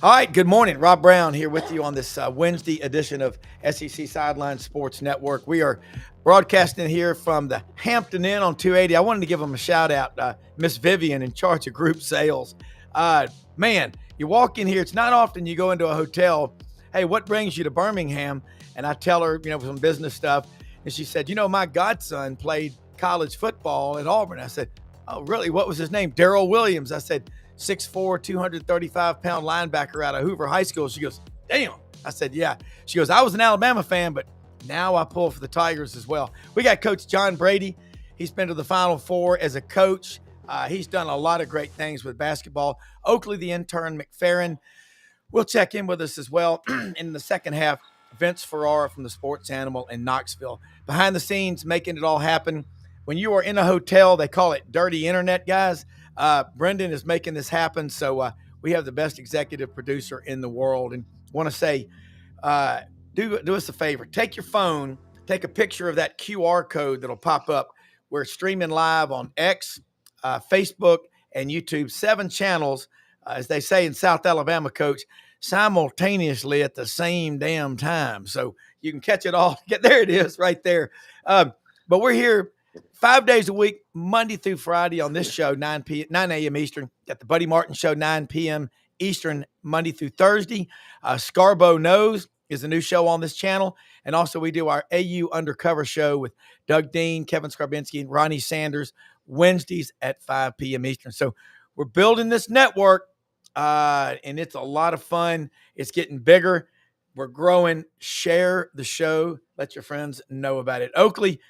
All right, good morning. Rob Brown here with you on this Wednesday edition of SEC Sideline Sports Network. We are broadcasting here from the Hampton Inn on 280. I wanted to give them a shout out, Miss Vivian in charge of group sales. Man, you walk in here, it's not often you go into a hotel. Hey, what brings you to Birmingham? And I tell her, some business stuff. And she said, my godson played college football at Auburn. I said, oh, really? What was his name? Darrell Williams. I said, 6'4", 235-pound linebacker out of Hoover High School. She goes, damn. I said, yeah. She goes, I was an Alabama fan, but now I pull for the Tigers as well. We got Coach John Brady. He's been to the Final Four as a coach. He's done a lot of great things with basketball. Oakley, the intern, Mcferrin will check in with us as well in the second half. Vince Ferrara from the Sports Animal in Knoxville. Behind the scenes, making it all happen. When you are in a hotel, they call it dirty internet, guys. Brendan is making this happen. So we have the best executive producer in the world. And want to say, do us a favor. Take your phone, take a picture of that QR code that'll pop up. We're streaming live on X, Facebook, and YouTube. 7 channels, as they say in South Alabama, Coach, simultaneously at the same damn time. So you can catch it all. There it is right there. But we're here 5 days a week, Monday through Friday on this show, 9 a.m. Eastern. Got the Buddy Martin Show, 9 p.m. Eastern, Monday through Thursday. Scarbo Knows is a new show on this channel. And also we do our AU Undercover show with Doug Dean, Kevin Skarbinski, and Ronnie Sanders, Wednesdays at 5 p.m. Eastern. So we're building this network, and it's a lot of fun. It's getting bigger. We're growing. Share the show. Let your friends know about it. Oakley,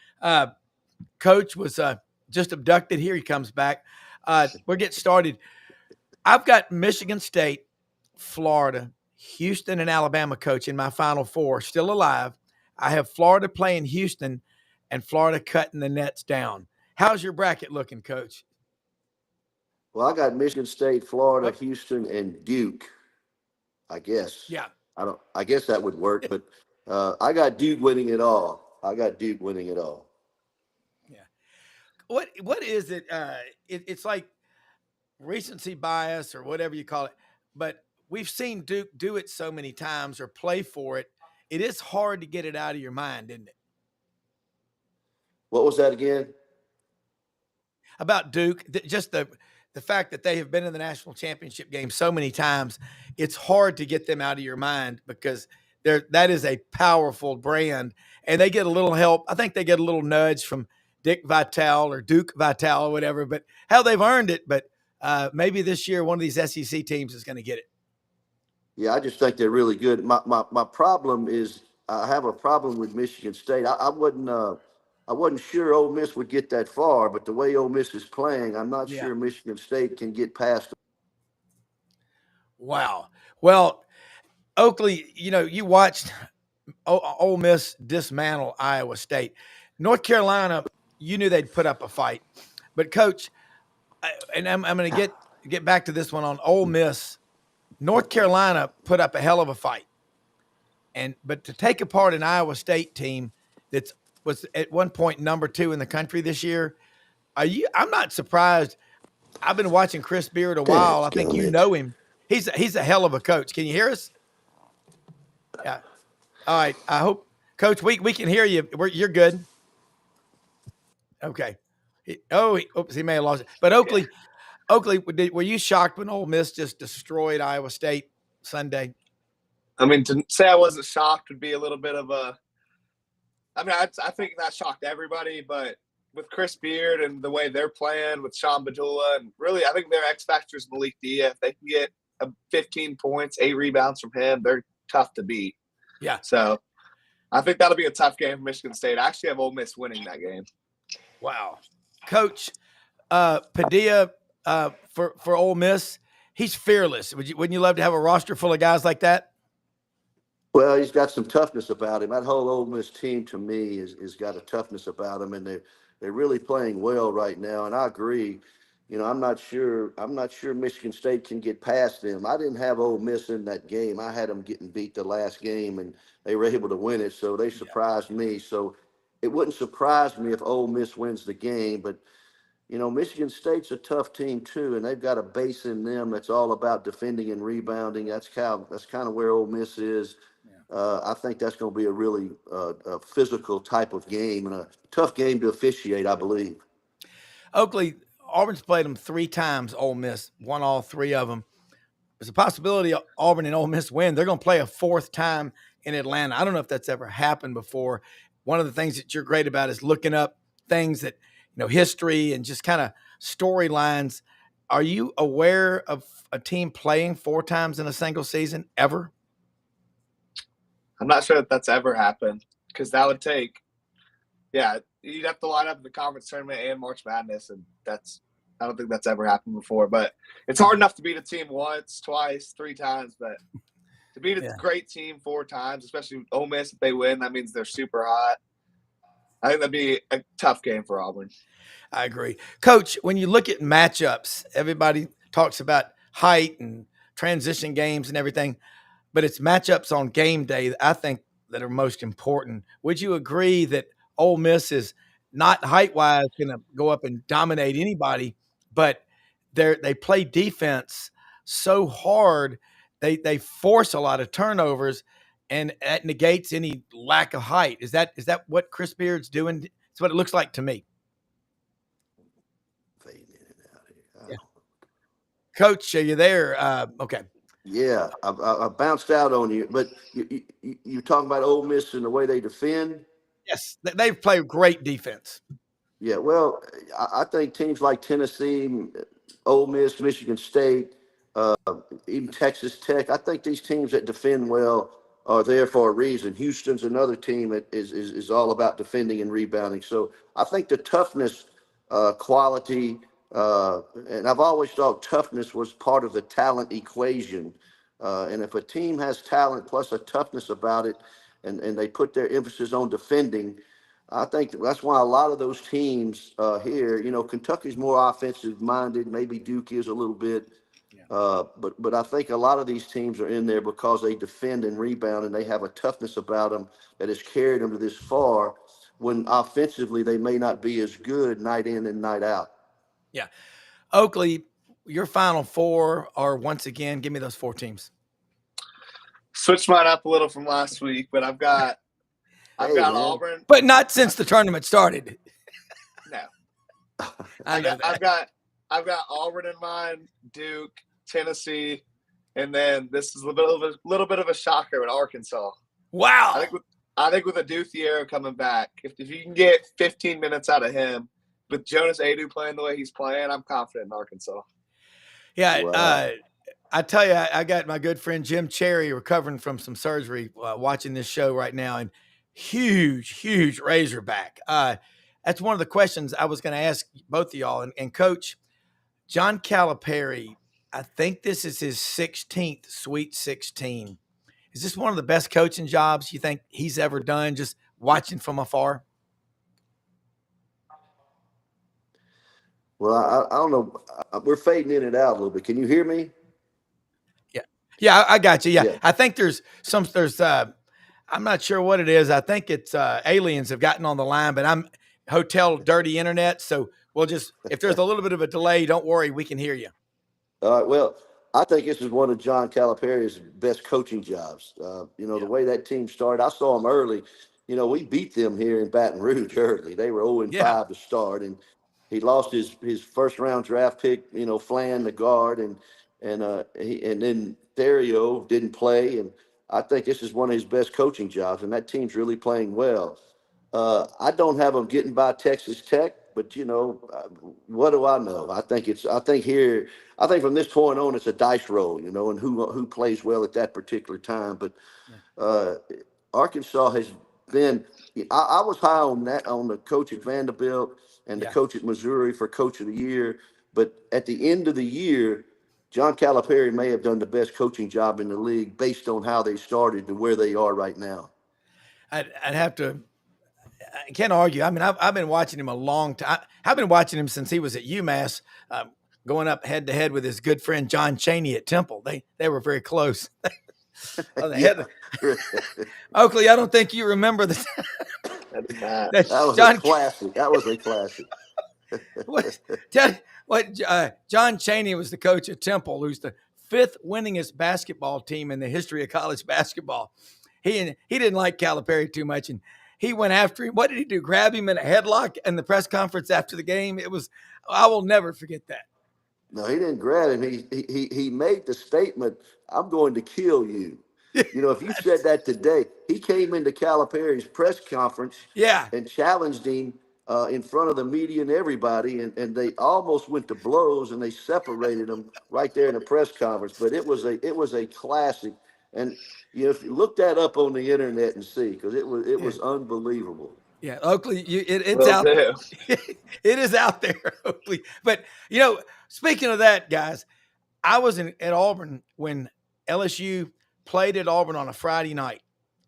Coach was just abducted. Here he comes back. We're getting started. I've got Michigan State, Florida, Houston, and Alabama, Coach, in my Final Four, still alive. I have Florida playing Houston and Florida cutting the nets down. How's your bracket looking, Coach? Well, I got Michigan State, Florida, Houston, and Duke. I guess. Yeah. I guess that would work, but I got Duke winning it all. Yeah. What is it? It's like recency bias or whatever you call it, but we've seen Duke do it so many times or play for it. It is hard to get it out of your mind, isn't it? What was that again? About Duke, just the fact that they have been in the national championship game so many times, it's hard to get them out of your mind because that is a powerful brand, and they get a little help. I think they get a little nudge from Dick Vitale or Duke Vitale or whatever, but how they've earned it. But maybe this year one of these SEC teams is going to get it. Yeah, I just think they're really good. My problem is I have a problem with Michigan State. I wasn't sure Ole Miss would get that far, but the way Ole Miss is playing, I'm not Yeah. sure Michigan State can get past. Wow. Well, Oakley, you watched Ole Miss dismantle Iowa State. North Carolina, you knew they'd put up a fight. But, Coach, and I'm going to get back to this one on Ole Miss. North Carolina put up a hell of a fight. But to take apart an Iowa State team that was at one point number 2 in the country this year, I'm not surprised. I've been watching Chris Beard a while. I think you know him. He's a hell of a coach. Can you hear us? Yeah. All right. I hope, Coach, we can hear you. You're good. Okay. He may have lost it. But Oakley, were you shocked when Ole Miss just destroyed Iowa State Sunday? I mean, to say I wasn't shocked would be a little bit of a. I mean, I think that shocked everybody, but with Chris Beard and the way they're playing with Sean Badula, and really, I think their X factor is Malik Dia. If they can get 15 points, 8 rebounds from him, they're tough to beat. Yeah. So I think that'll be a tough game for Michigan State. I actually have Ole Miss winning that game. Wow. Coach Padilla for Ole Miss, he's fearless. Wouldn't you love to have a roster full of guys like that? Well, he's got some toughness about him. That whole Ole Miss team, to me, is got a toughness about them, and they're really playing well right now. And I agree. I'm not sure Michigan State can get past them. I didn't have Ole Miss in that game. I had them getting beat the last game, and they were able to win it. So they surprised me. So it wouldn't surprise me if Ole Miss wins the game. But Michigan State's a tough team too, and they've got a base in them that's all about defending and rebounding. That's kind of where Ole Miss is. I think that's going to be a really a physical type of game and a tough game to officiate, I believe. Oakley, Auburn's played them 3 times. Ole Miss won all 3 of them. There's a possibility Auburn and Ole Miss win. They're going to play a 4th time in Atlanta. I don't know if that's ever happened before. One of the things that you're great about is looking up things that, history and just kind of storylines. Are you aware of a team playing 4 times in a single season ever? I'm not sure that that's ever happened, because that would take, you'd have to line up the conference tournament and March Madness, and I don't think that's ever happened before. But it's hard enough to beat a team once, twice, 3 times, but to beat a great team 4 times, especially Ole Miss, if they win, that means they're super hot. I think that'd be a tough game for Auburn. I agree. Coach, when you look at matchups, everybody talks about height and transition games and everything, but it's matchups on game day, I think, that are most important. Would you agree that Ole Miss is not height-wise going to go up and dominate anybody, but they play defense so hard, they force a lot of turnovers, and that negates any lack of height? Is that what Chris Beard's doing? It's what it looks like to me. Yeah. Coach, are you there? Okay. Yeah, I bounced out on you, but you talking about Ole Miss and the way they defend? Yes, they've played great defense. Yeah, well, I think teams like Tennessee, Ole Miss, Michigan State, even Texas Tech, I think these teams that defend well are there for a reason. Houston's another team that is all about defending and rebounding. So I think the toughness quality, and I've always thought toughness was part of the talent equation. And if a team has talent plus a toughness about it, and they put their emphasis on defending, I think that's why a lot of those teams here, Kentucky's more offensive minded. Maybe Duke is a little bit. But I think a lot of these teams are in there because they defend and rebound, and they have a toughness about them that has carried them to this far, when offensively they may not be as good night in and night out. Yeah. Oakley, your Final 4 are, once again, give me those 4 teams. Switch mine up a little from last week, but I've got Auburn. But not since the tournament started. No. I've got Auburn in mind, Duke, Tennessee, and then this is a little bit of a shocker with Arkansas. Wow. I think with Aduthiero coming back, if you can get 15 minutes out of him, with Jonas Adu playing the way he's playing, I'm confident in Arkansas. Yeah, wow. I tell you, I got my good friend Jim Cherry recovering from some surgery, watching this show right now, and huge Razorback. That's one of the questions I was going to ask both of y'all. And Coach, John Calipari, I think this is his 16th Sweet 16. Is this one of the best coaching jobs you think he's ever done, just watching from afar? Well, I don't know. We're fading in and out a little bit. Can you hear me? Yeah, I got you. Yeah. I think there's I'm not sure what it is. I think it's aliens have gotten on the line, but I'm hotel dirty internet. So we'll just, if there's a little bit of a delay, don't worry, we can hear you. All right. Well, I think this is one of John Calipari's best coaching jobs. The way that team started, I saw them early. We beat them here in Baton Rouge early. They were 0-5 to start, and he lost his first round draft pick, Flan, the guard, and then Therio didn't play. And I think this is one of his best coaching jobs, and that team's really playing well. I don't have them getting by Texas Tech, but what do I know? I think from this point on, it's a dice roll, and who plays well at that particular time. But Arkansas has been. I was high on the coach at Vanderbilt and the coach at Missouri for Coach of the Year. But at the end of the year, John Calipari may have done the best coaching job in the league based on how they started to where they are right now. I can't argue. I mean, I've been watching him a long time. I've been watching him since he was at UMass, going up head to head with his good friend John Chaney at Temple. They were very close. Oakley, I don't think you remember that was a classic. John Chaney was the coach at Temple, who's the fifth winningest basketball team in the history of college basketball. He didn't like Calipari too much, and he went after him. What did he do? Grab him in a headlock in the press conference after the game? I will never forget that. No, he didn't grab him. He made the statement, "I'm going to kill you." You know, if you said that today, he came into Calipari's press conference Yeah. and challenged him in front of the media and everybody, and they almost went to blows, and they separated them right there in the press conference. But it was a classic, and you know, if you look that up on the internet and see, because it was unbelievable. Yeah, Oakley, it's Will out. do. It is out there, Oakley. But speaking of that, guys, I was at Auburn when LSU played at Auburn on a Friday night.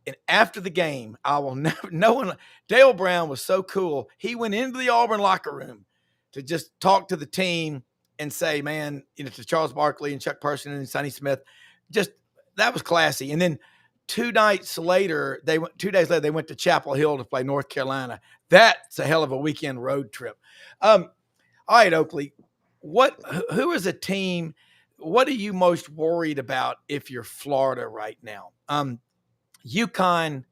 And after the game, I will never, no one, Dale Brown was so cool. He went into the Auburn locker room to just talk to the team and say, man, to Charles Barkley and Chuck Person and Sonny Smith, that was classy. And then 2 days later, they went to Chapel Hill to play North Carolina. That's a hell of a weekend road trip. All right, Oakley, who is a team? What are you most worried about if you're Florida right now? UConn,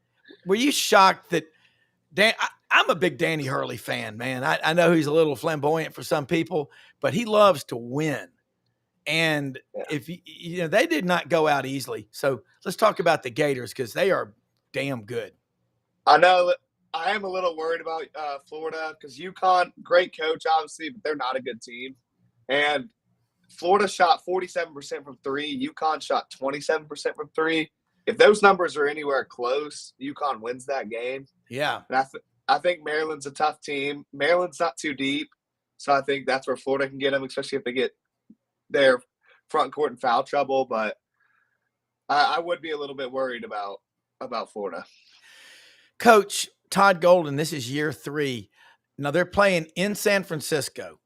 were you shocked that I'm a big Danny Hurley fan, man. I know he's a little flamboyant for some people, but he loves to win. And if they did not go out easily. So let's talk about the Gators because they are damn good. I know I am a little worried about Florida because UConn, great coach, obviously, but they're not a good team. And Florida shot 47% from three. UConn shot 27% from three. If those numbers are anywhere close, UConn wins that game. Yeah. And I think Maryland's a tough team. Maryland's not too deep, so I think that's where Florida can get them, especially if they get their front court in foul trouble. But I would be a little bit worried about Florida. Coach Todd Golden, this is year 3. Now they're playing in San Francisco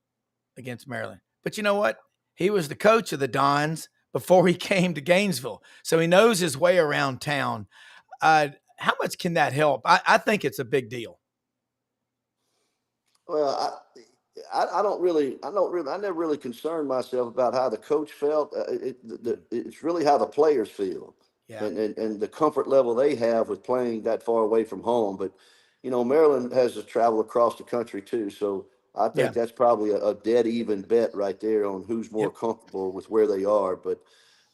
against Maryland. But you know what? He was the coach of the Dons before he came to Gainesville. So he knows his way around town. How much can that help? I think it's a big deal. Well, I never really concerned myself about how the coach felt. It's really how the players feel, Yeah. and the comfort level they have with playing that far away from home. But Maryland has to travel across the country too, so I think that's probably a dead even bet right there on who's more comfortable with where they are. But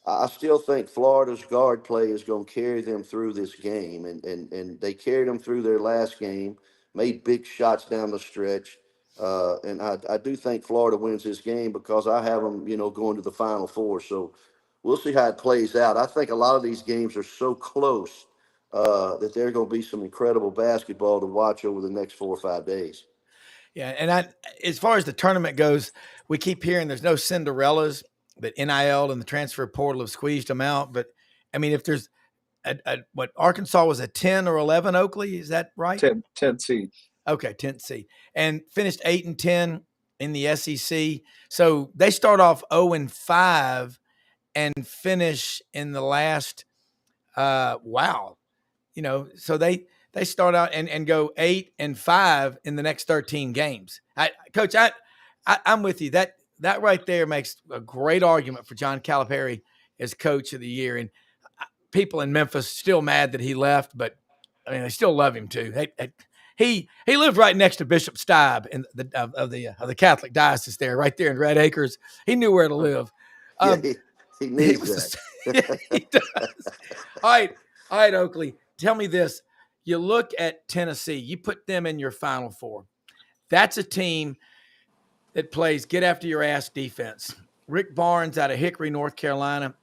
I still think Florida's guard play is going to carry them through this game, and they carried them through their last game, made big shots down the stretch. And I do think Florida wins this game because I have them, going to the Final Four. So we'll see how it plays out. I think a lot of these games are so close that there are going to be some incredible basketball to watch over the next 4 or 5 days. Yeah, and as far as the tournament goes, we keep hearing there's no Cinderellas, but NIL and the transfer portal have squeezed them out. But, I mean, if there's what Arkansas was a 10 or 11, Oakley, is that right? 10 seed. Okay, 10th seed. And finished 8-10 in the SEC. So they start off 0-5 and finish in the last so they start out and go 8-5 in the next 13 games. Coach, I'm with you. That right there makes a great argument for John Calipari as coach of the year. And people in Memphis still mad that he left, but I mean, they still love him too. He lived right next to Bishop Stibe in of the Catholic diocese there, right there in Red Acres. He knew where to live. He needs that. He does. All right, Oakley. Tell me this. You look at Tennessee. You put them in your Final Four. That's a team that plays get after your ass defense. Rick Barnes out of Hickory, North Carolina,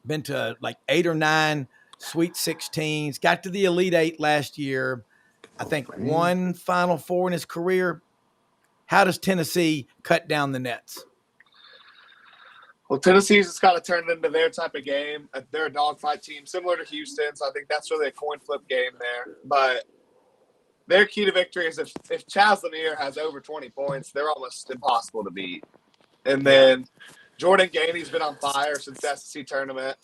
been to like 8 or 9 Sweet 16s, got to the Elite 8 last year. I think 1 Final Four in his career. How does Tennessee cut down the nets? Well, Tennessee's just got to turn it into their type of game. They're a dogfight team, similar to Houston, so I think that's really a coin flip game there. But their key to victory is if Chaz Lanier has over 20 points, they're almost impossible to beat. And then Jordan Gainey's been on fire since the SEC tournament.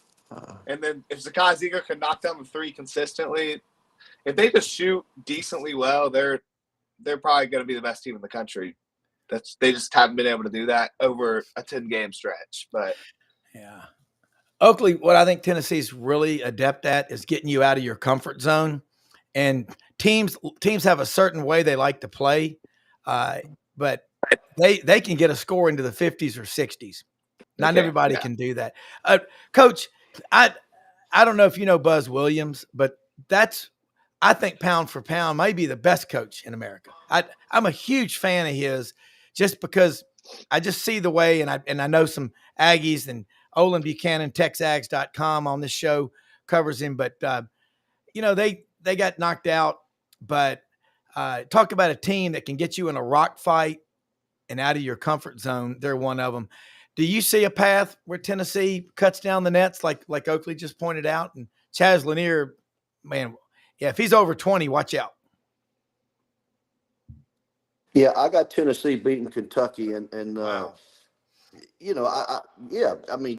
And then if Zakai Zeger can knock down the three consistently, if they just shoot decently well, they're probably going to be the best team in the country. they just haven't been able to do that over a 10-game stretch. But yeah. Oakley, what I think Tennessee's really adept at is getting you out of your comfort zone. And teams have a certain way they like to play, but they can get a score into the 50s or 60s. Not okay, everybody yeah, can do that. Coach, I I don't know if you know Buzz Williams, but that's I think pound for pound may be the best coach in America. I'm a huge fan of his just because I just see the way, and I know some Aggies, and Olin Buchanan, TexAgs.com on this show covers him, but they got knocked out. But talk about a team that can get you in a rock fight and out of your comfort zone. They're one of them. Do you see a path where Tennessee cuts down the nets like Oakley just pointed out? And Chaz Lanier, man, yeah, if he's over 20, watch out. Yeah, I got Tennessee beating Kentucky, and Wow. yeah, I mean,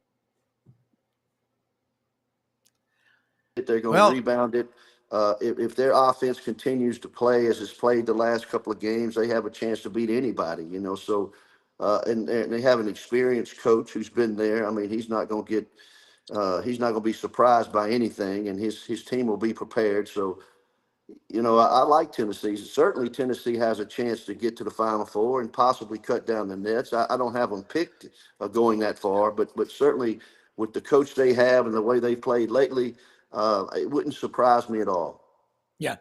they're going to Well, rebound it. If their offense continues to play as it's played the last couple of games, they have a chance to beat anybody. So and they have an experienced coach who's been there. I mean, he's not going to be surprised by anything, and his team will be prepared. So I like Tennessee. Certainly, Tennessee has a chance to get to the Final Four and possibly cut down the nets. I don't have them picked going that far, but certainly with the coach they have and the way they've played lately, it wouldn't surprise me at all. yeah.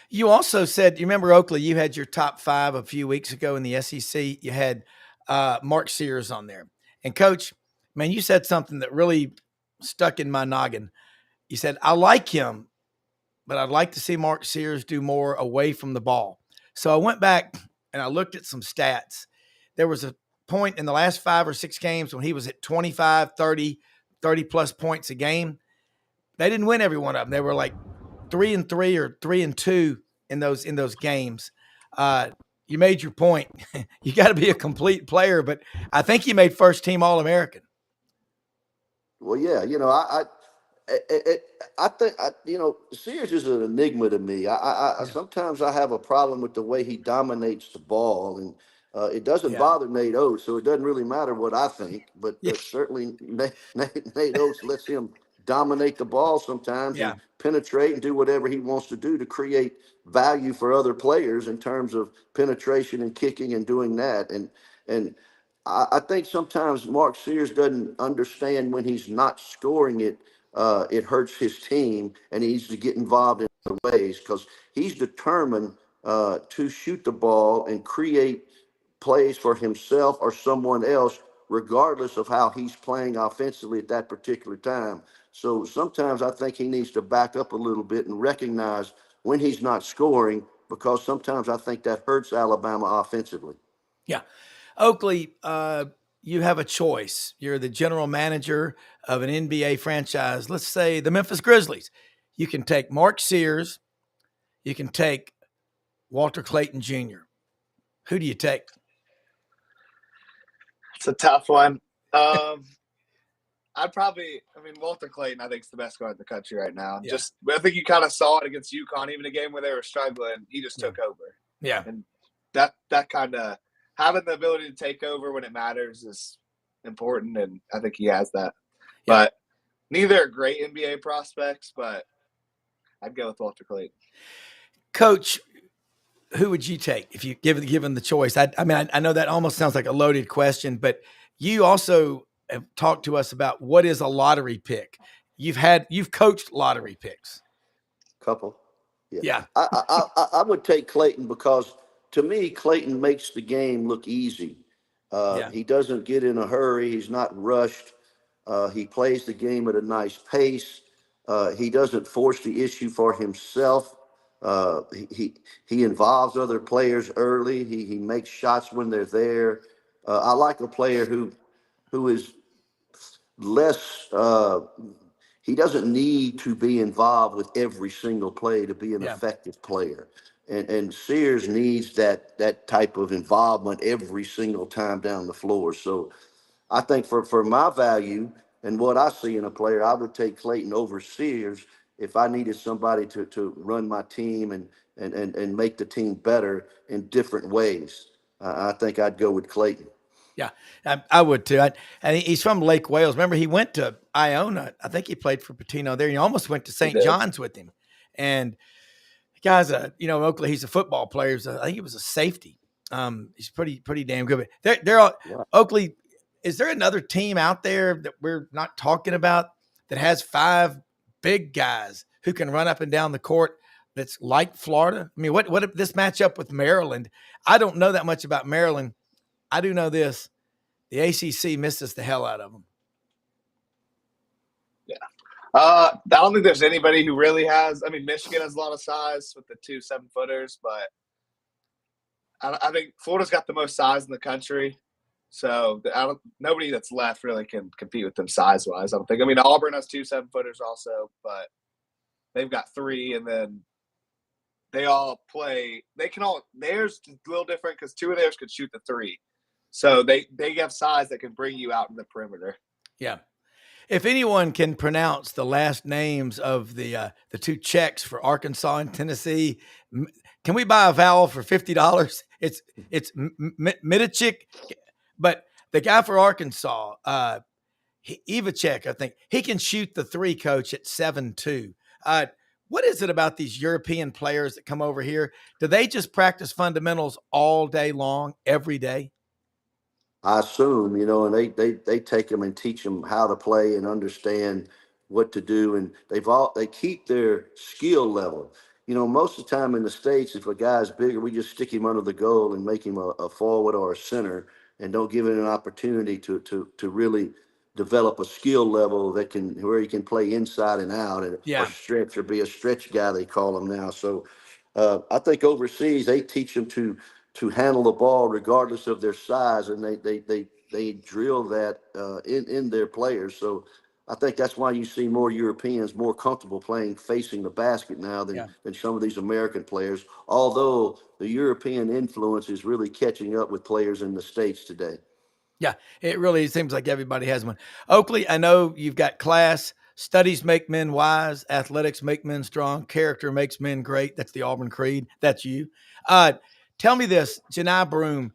You also said, you remember Oakley, you had your top five a few weeks ago in the SEC. You had Mark Sears on there. And Coach, man, you said something that really stuck in my noggin. You said, I like him, but I'd like to see Mark Sears do more away from the ball. So I went back and I looked at some stats. There was a point in the last 5 or 6 games when he was at 25, 30, 30 plus points a game. They didn't win every one of them. They were like 3-3 or 3-2 in those games. You made your point. You got to be a complete player, but I think he made first team All-American. Well, yeah, I think Sears is an enigma to me. I Yeah. sometimes I have a problem with the way he dominates the ball, and it doesn't Yeah. bother Nate Oates, so it doesn't really matter what I think. But Yeah. certainly Nate Oates lets him dominate the ball sometimes and Yeah. penetrate and do whatever he wants to do to create value for other players in terms of penetration and kicking and doing that. And I think sometimes Mark Sears doesn't understand when he's not scoring it. It hurts his team, and he needs to get involved in other ways because he's determined to shoot the ball and create plays for himself or someone else, regardless of how he's playing offensively at that particular time. So sometimes I think he needs to back up a little bit and recognize when he's not scoring, because sometimes I think that hurts Alabama offensively. Yeah. Oakley, you have a choice. You're the general manager of an NBA franchise. Let's say the Memphis Grizzlies. You can take Mark Sears. You can take Walter Clayton Jr. Who do you take? it's a tough one. Walter Clayton, I think, is the best guard in the country right now. Yeah. I think you kind of saw it against UConn, even a game where they were struggling. He just took over. Yeah. And that kind of having the ability to take over when it matters is important, and I think he has that. Yeah. But neither are great NBA prospects, but I'd go with Walter Clayton. Coach, who would you take if you given the choice? I know that almost sounds like a loaded question, but you also have talked to us about what is a lottery pick. You've coached lottery picks. Couple. Yeah. Yeah. I would take Clayton because to me, Clayton makes the game look easy. Yeah. He doesn't get in a hurry. He's not rushed. He plays the game at a nice pace. He doesn't force the issue for himself. He involves other players early. He makes shots when they're there. I like a player who is less. He doesn't need to be involved with every single play to be an Yeah. effective player. And Sears needs that type of involvement every single time down the floor. So I think for my value and what I see in a player, I would take Clayton over Sears if I needed somebody to run my team and make the team better in different ways. I think I'd go with Clayton. Yeah, I would too. And he's from Lake Wales. Remember, he went to Iona. I think he played for Patino there. He almost went to He St. did. John's with him. And the guy's Oakley. He's a football player. I think he was a safety. He's pretty damn good. But they're all, Wow. Oakley. Is there another team out there that we're not talking about that has 5 big guys who can run up and down the court? That's like Florida. I mean, what if this matchup with Maryland? I don't know that much about Maryland. I do know this. The ACC misses the hell out of them. Yeah. I don't think there's anybody who really has. I mean, Michigan has a lot of size with the 2 7-footers, but I think Florida's got the most size in the country. So nobody that's left really can compete with them size-wise, I don't think. I mean, Auburn has 2 7-footers also, but they've got 3, and then they all play. Theirs is a little different because 2 of theirs could shoot the 3. So they have size that can bring you out in the perimeter. Yeah. If anyone can pronounce the last names of the 2 Czechs for Arkansas and Tennessee, can we buy a vowel for $50? It's Midachik, but the guy for Arkansas, Ivacek, I think he can shoot the 3, coach, at 7'2". What is it about these European players that come over here? Do they just practice fundamentals all day long, every day? I assume, and they take them and teach them how to play and understand what to do, and they keep their skill level. Most of the time in the States, if a guy's bigger, we just stick him under the goal and make him a forward or a center, and don't give him an opportunity to really develop a skill level where he can play inside and out, or stretch, or be a stretch guy, they call him now. So I think overseas they teach them to handle the ball regardless of their size, and they drill that in their players. So I think that's why you see more Europeans more comfortable playing facing the basket now than some of these American players, although the European influence is really catching up with players in the States today. Yeah, it really seems like everybody has one. Oakley, I know you've got class. Studies make men wise. Athletics make men strong. Character makes men great. That's the Auburn Creed. That's you. Tell me this, Janai Broome,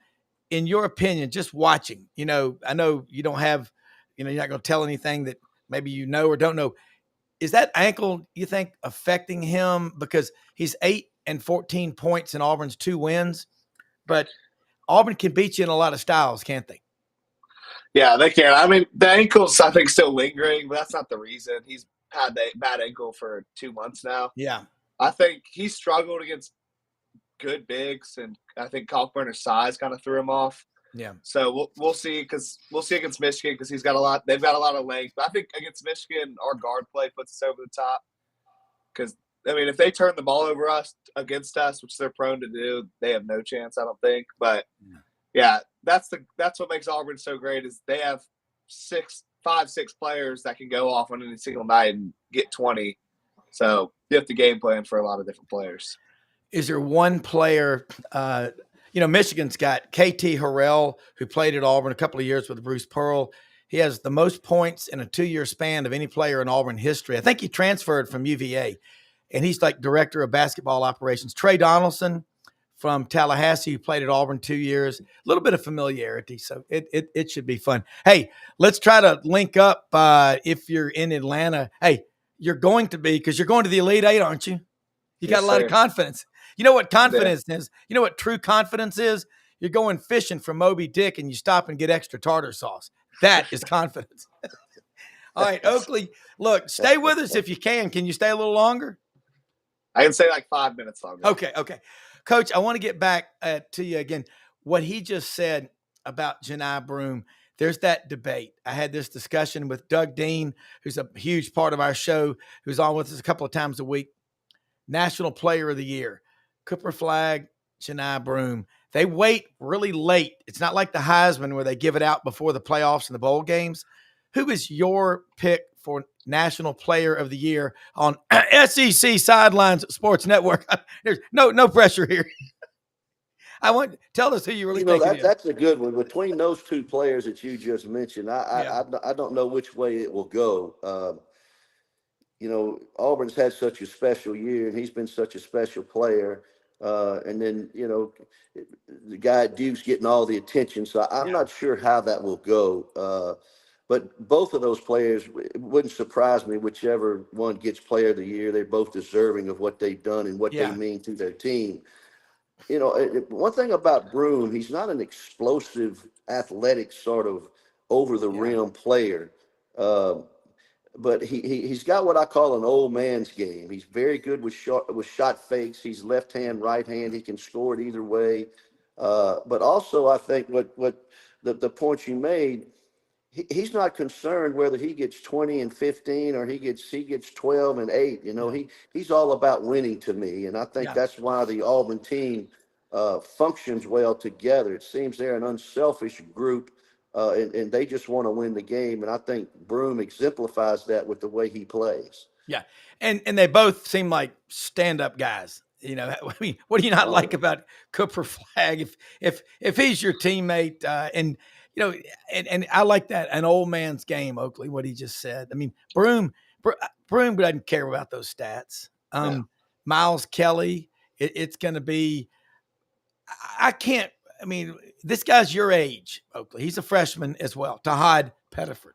in your opinion, just watching, I know you don't have, you're not going to tell anything that maybe you know or don't know. Is that ankle, you think, affecting him? Because he's 8 and 14 points in Auburn's 2 wins, but Auburn can beat you in a lot of styles, can't they? Yeah, they can. I mean, the ankle's, I think, still lingering, but that's not the reason. He's had that bad ankle for 2 months now. Yeah. I think he struggled against good bigs, and I think Kalkbrenner's size kind of threw him off. Yeah. So we'll see, because we'll see against Michigan, because they've got a lot of length. But I think against Michigan, our guard play puts us over the top. Because, I mean, if they turn the ball over against us, which they're prone to do, they have no chance, I don't think. But yeah, that's what makes Auburn so great, is they have 5, 6 players that can go off on any single night and get 20. So you have to game plan for a lot of different players. Is there one player, Michigan's got KT Harrell, who played at Auburn a couple of years with Bruce Pearl. He has the most points in a 2-year span of any player in Auburn history. I think he transferred from UVA, and he's like director of basketball operations. Trey Donaldson from Tallahassee, who played at Auburn 2 years, a little bit of familiarity. So it should be fun. Hey, let's try to link up if you're in Atlanta. Hey, you're going to be, because you're going to the Elite Eight, aren't you? You got a lot of confidence. You know what confidence is? You know what true confidence is? You're going fishing for Moby Dick and you stop and get extra tartar sauce. That is confidence. All right, Oakley, look, stay with us if you can. Can you stay a little longer? I can stay like 5 minutes longer. Okay. Coach, I want to get back to you again. What he just said about Janai Broome, there's that debate. I had this discussion with Doug Dean, who's a huge part of our show, who's on with us a couple of times a week. National Player of the Year, Cooper Flagg, Janai Broome. They wait really late. It's not like the Heisman where they give it out before the playoffs and the bowl games. Who is your pick for National Player of the Year on SEC Sidelines Sports Network? There's no pressure here. Tell us who you really think it is. That's a good one. Between those 2 players that you just mentioned, I don't know which way it will go. Auburn's had such a special year, and he's been such a special player. And then, the guy at Duke's getting all the attention. So I'm Yeah. not sure how that will go. But both of those players, it wouldn't surprise me whichever one gets player of the year. They're both deserving of what they've done and what they Yeah. mean to their team. One thing about Broom, he's not an explosive, athletic sort of over the Yeah. rim player. Uh, but he's got what I call an old man's game. He's very good with shot fakes. He's left hand, right hand. He can score it either way. But also, I think what the point you made, he's not concerned whether he gets 20 and 15 or he gets 12 and 8. Yeah. He's all about winning to me, and I think Yeah. that's why the Auburn team functions well together. It seems they're an unselfish group, and they just want to win the game. And I think Broom exemplifies that with the way he plays. Yeah. And they both seem like stand-up guys. I mean, what do you not like Oh, about Cooper Flag if he's your teammate and and I like that an old man's game, Oakley, what he just said. I mean, Broom doesn't care about those stats. yeah. Miles Kelly, it's going to be I can't I mean, this guy's your age, Oakley. He's a freshman as well. Tahad Pettiford.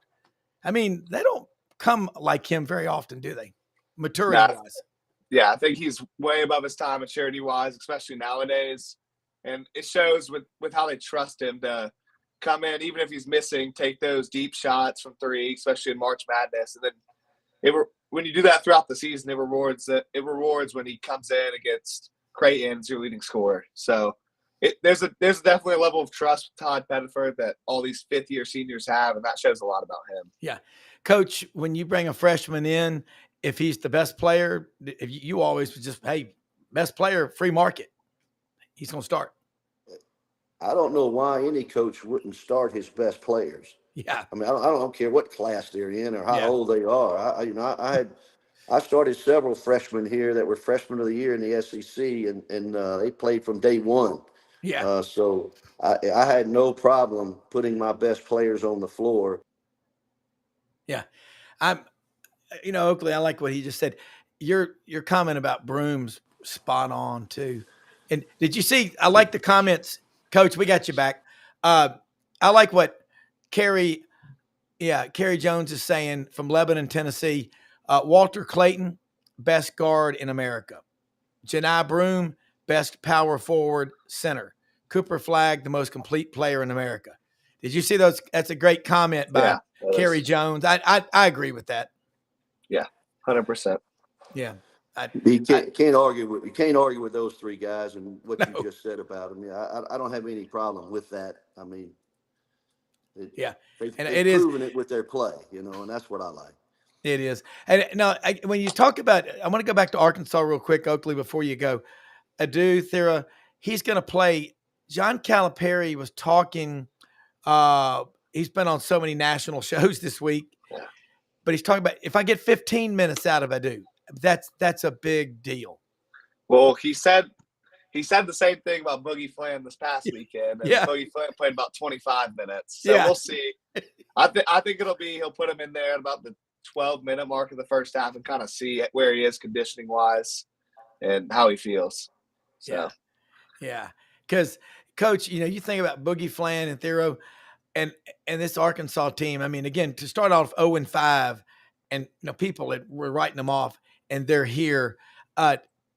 I mean, they don't come like him very often, do they? Maturity Nah, wise. yeah, I think he's way above his time maturity wise, especially nowadays. And it shows with how they trust him to come in, even if he's missing, take those deep shots from three, especially in March Madness. And then when you do that throughout the season, it rewards when he comes in against Creighton as your leading scorer. So there's definitely a level of trust with Todd Pettiford that all these fifth year seniors have, and that shows a lot about him. Yeah. Coach, when you bring a freshman in, if he's the best player, if you always just, hey, best player, free market. He's going to start. I don't know why any coach wouldn't start his best players. Yeah. I mean, I don't care what class they're in or how Yeah. old they are. I started several freshmen here that were freshmen of the year in the SEC, and they played from day one. Yeah. So I had no problem putting my best players on the floor. Yeah. I'm, Oakley, I like what he just said. Your comment about Broom's spot on too. And did you see? I like the comments, Coach. We got you back. I like what Carrie Jones is saying from Lebanon, Tennessee. Walter Clayton, best guard in America. Janai Broom, best power forward center. Cooper Flag, the most complete player in America. Did you see those? That's a great comment by Yeah, Carrie Jones. I agree with that. Yeah, 100%. Yeah. You can't argue with those three guys and what you No. just said about them. Yeah, I don't have any problem with that. I mean, Yeah. they've It is. proven it with their play, and that's what I like. It is. And now, when you talk about, I want to go back to Arkansas real quick, Oakley, before you go. Adu Thera, he's going to play. John Calipari was talking. He's been on so many national shows this week, Yeah. but he's talking about if I get 15 minutes out of Adu, that's a big deal. Well, he said the same thing about Boogie Flan this past weekend, and Yeah. Boogie Flan played about 25 minutes. So Yeah. we'll see. I think he'll put him in there at about the 12-minute mark of the first half and kind of see where he is conditioning wise and how he feels. So Yeah. Because, Coach, you think about Boogie Flan and Thero and this Arkansas team. I mean, again, to start off 0-5, and people were writing them off, and they're here.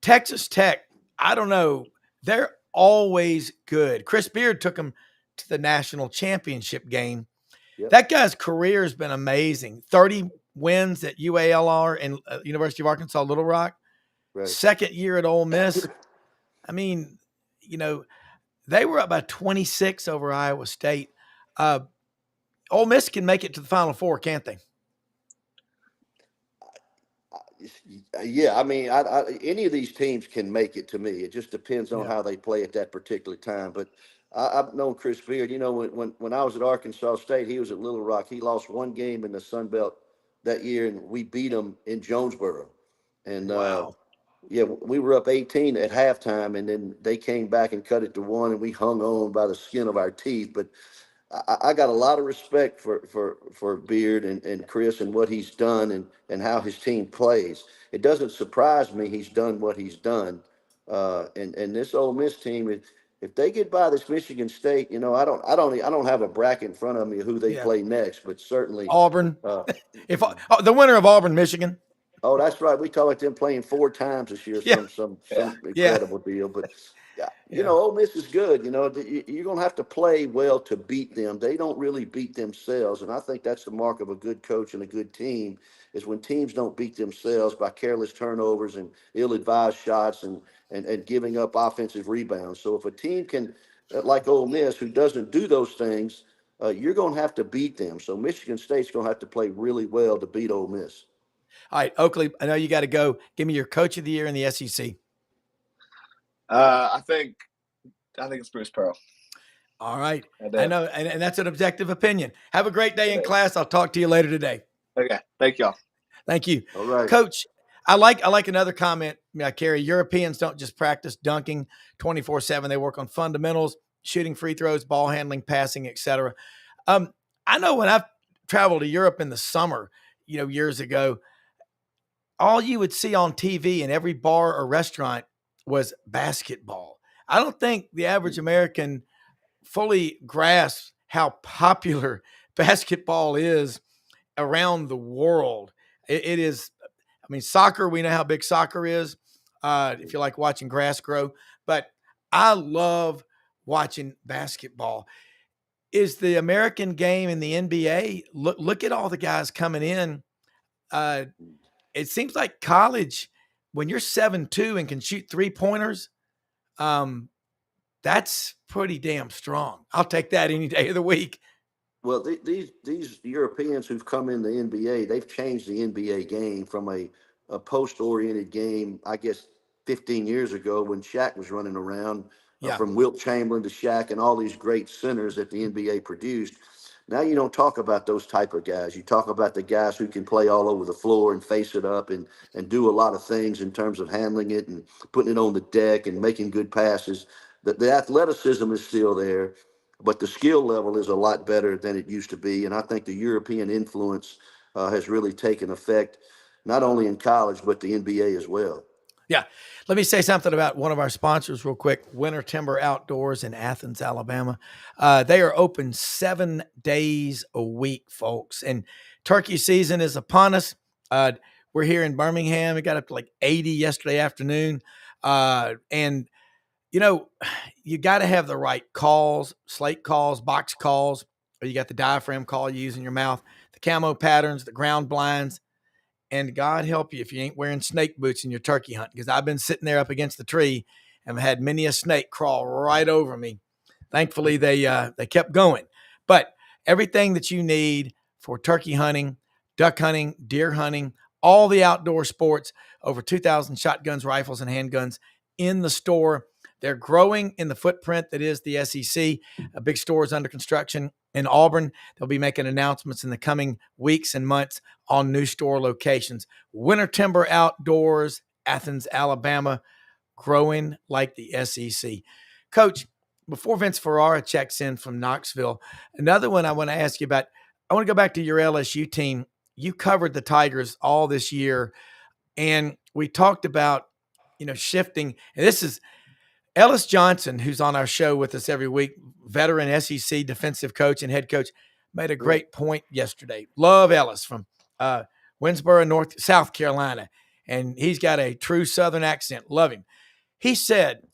Texas Tech, I don't know, they're always good. Chris Beard took them to the national championship game. Yep. That guy's career has been amazing. 30 wins at UALR and University of Arkansas Little Rock. Right. Second year at Ole Miss. I mean, they were up by 26 over Iowa State. Ole Miss can make it to the Final Four, can't they? Yeah, I mean, any of these teams can make it to me. It just depends on how they play at that particular time. But I've known Chris Beard. When I was at Arkansas State, he was at Little Rock. He lost one game in the Sun Belt that year, and we beat him in Jonesboro. And Wow. yeah, we were up 18 at halftime, and then they came back and cut it to one, and we hung on by the skin of our teeth. But I got a lot of respect for Beard and Chris and what he's done and how his team plays. It doesn't surprise me he's done what he's done. And this Ole Miss team, if they get by this Michigan State, I don't have a bracket in front of me who they Yeah. play next, but certainly, Auburn. uh, If the winner of Auburn, Michigan. oh, that's right. We talked about them playing 4 times this year, Yeah. Yeah. some Yeah. incredible deal. But yeah, Yeah. Ole Miss is good. You're gonna have to play well to beat them. They don't really beat themselves, and I think that's the mark of a good coach and a good team is when teams don't beat themselves by careless turnovers and ill-advised shots and giving up offensive rebounds. So if a team can, like Ole Miss, who doesn't do those things, you're gonna have to beat them. So Michigan State's gonna have to play really well to beat Ole Miss. All right, Oakley, I know you got to go. Give me your coach of the year in the SEC. I think it's Bruce Pearl. All right. I I know, and that's an objective opinion. Have a great day in do. class. I'll talk to you later today. Okay. Thank y'all. Thank you. All right. Coach, I like another comment, Carrie. Europeans don't just practice dunking 24/7. They work on fundamentals, shooting free throws, ball handling, passing, etc. I know when I've traveled to Europe in the summer, years ago, all you would see on TV in every bar or restaurant was basketball. I don't think the average American fully grasps how popular basketball is around the world. It is, I mean, soccer, we know how big soccer is, if you like watching grass grow, but I love watching basketball. Is the American game in the NBA? Look at all the guys coming in. Uh, it seems like college, when you're 7'2" and can shoot 3-pointers, um, that's pretty damn strong. I'll take that any day of the week. Well, these Europeans who've come in the NBA, they've changed the NBA game from a post-oriented game, I guess, 15 years ago when Shaq was running around, Yeah. from Wilt Chamberlain to Shaq and all these great centers that the NBA produced. Now you don't talk about those type of guys. You talk about the guys who can play all over the floor and face it up and do a lot of things in terms of handling it and putting it on the deck and making good passes. The athleticism is still there, but the skill level is a lot better than it used to be. And I think the European influence has really taken effect, not only in college, but the NBA as well. Yeah. Let me say something about one of our sponsors real quick, Winter Timber Outdoors in Athens, Alabama. They are open 7 days a week, folks. And turkey season is upon us. We're here in Birmingham. It got up to like 80 yesterday afternoon. And you got to have the right calls, slate calls, box calls, or you got the diaphragm call you use in your mouth, the camo patterns, the ground blinds. And God help you if you ain't wearing snake boots in your turkey hunt, because I've been sitting there up against the tree and had many a snake crawl right over me. Thankfully, they kept going. But everything that you need for turkey hunting, duck hunting, deer hunting, all the outdoor sports, over 2,000 shotguns, rifles, and handguns in the store. They're growing in the footprint that is the SEC. A big store is under construction in Auburn. They'll be making announcements in the coming weeks and months on new store locations. Winter Timber Outdoors, Athens, Alabama, growing like the SEC. Coach, before Vince Ferrara checks in from Knoxville, another one I want to ask you about. I want to go back to your LSU team. You covered the Tigers all this year, and we talked about, shifting. And this is Ellis Johnson, who's on our show with us every week, veteran SEC defensive coach and head coach, made a great point yesterday. Love Ellis from Winsboro, South Carolina, and he's got a true Southern accent. Love him. He said,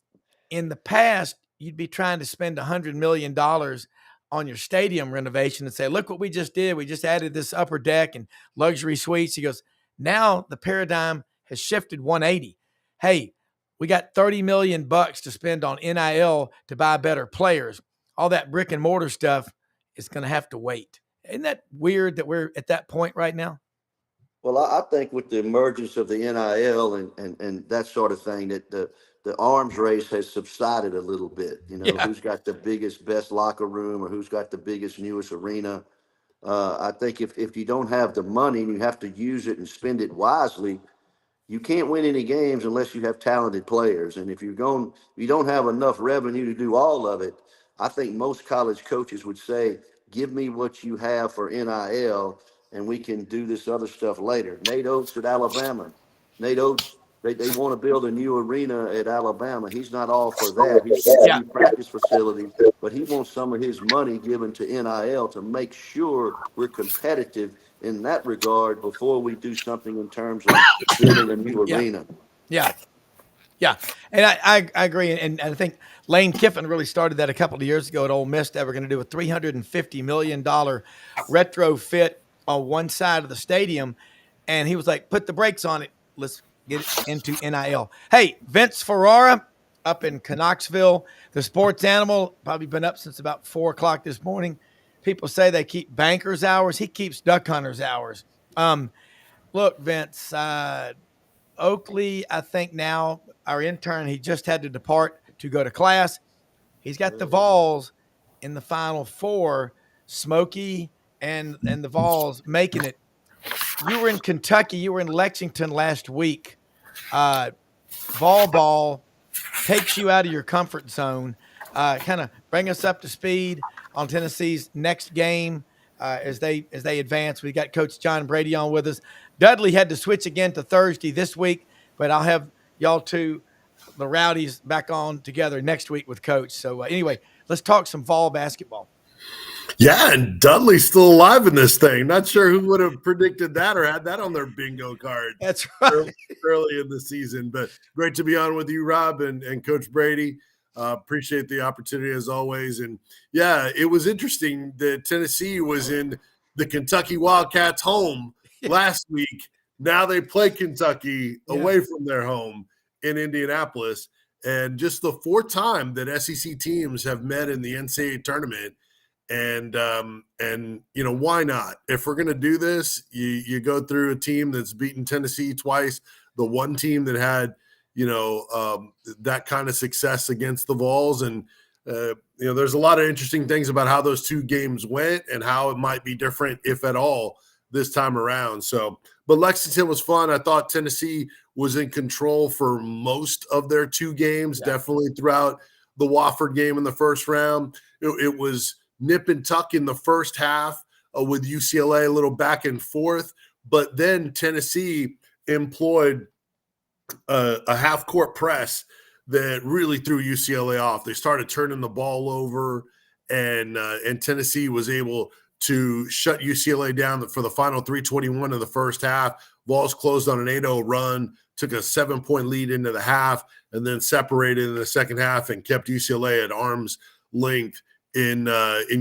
in the past, you'd be trying to spend $100 million on your stadium renovation and say, look what we just did. We just added this upper deck and luxury suites. He goes, now the paradigm has shifted 180. Hey, we got $30 million to spend on NIL to buy better players. All that brick and mortar stuff is going to have to wait. Isn't that weird that we're at that point right now? Well, I think with the emergence of the NIL and that sort of thing, that the arms race has subsided a little bit. Yeah. Who's got the biggest, best locker room or who's got the biggest, newest arena. I think if you don't have the money and you have to use it and spend it wisely, you can't win any games unless you have talented players. And if you don't have enough revenue to do all of it, I think most college coaches would say, give me what you have for NIL and we can do this other stuff later. Nate Oates at Alabama. Nate Oates They want to build a new arena at Alabama. He's not all for that. He's getting Yeah. new practice facilities, but he wants some of his money given to NIL to make sure we're competitive in that regard before we do something in terms of building a new Yeah. arena. Yeah. Yeah. And I agree. And I think Lane Kiffin really started that a couple of years ago at Ole Miss. They were going to do a $350 million retrofit on one side of the stadium. And he was like, put the brakes on it. Let's get it into NIL. Hey, Vince Ferrara up in Knoxville, the sports animal, probably been up since about 4 o'clock this morning. People say they keep bankers' hours. He keeps duck hunters' hours. Look, Vince, Oakley, I think now our intern, he just had to depart to go to class. He's got the Vols in the Final Four, Smokey and the Vols making it. You were in Kentucky. You were in Lexington last week. Vol ball takes you out of your comfort zone. Kind of bring us up to speed on Tennessee's next game as they advance. We got Coach John Brady on with us. Dudley had to switch again to Thursday this week, but I'll have y'all two, the Rowdies, back on together next week with Coach. So anyway, let's talk some Vol basketball. Yeah, and Dudley's still alive in this thing. Not sure who would have predicted that or had that on their bingo card. That's right. Early in the season. But great to be on with you, Rob, and Coach Brady. Appreciate the opportunity as always. And yeah, it was interesting that Tennessee was in the Kentucky Wildcats' home last week. Now they play Kentucky away from their home in Indianapolis. And just the fourth time that SEC teams have met in the NCAA tournament. And you know, why not? If we're going to do this, you go through a team that's beaten Tennessee twice, the one team that had, you know, that kind of success against the Vols. And, you know, there's a lot of interesting things about how those two games went and how it might be different, if at all, this time around. So, but Lexington was fun. I thought Tennessee was in control for most of their two games, definitely throughout the Wofford game in the first round. It was nip and tuck in the first half with UCLA, a little back and forth. But then Tennessee employed a half-court press that really threw UCLA off. They started turning the ball over, and Tennessee was able to shut UCLA down for the final 3:21 of the first half. Vols closed on an 8-0 run, took a 7-point lead into the half, and then separated in the second half and kept UCLA at arm's length in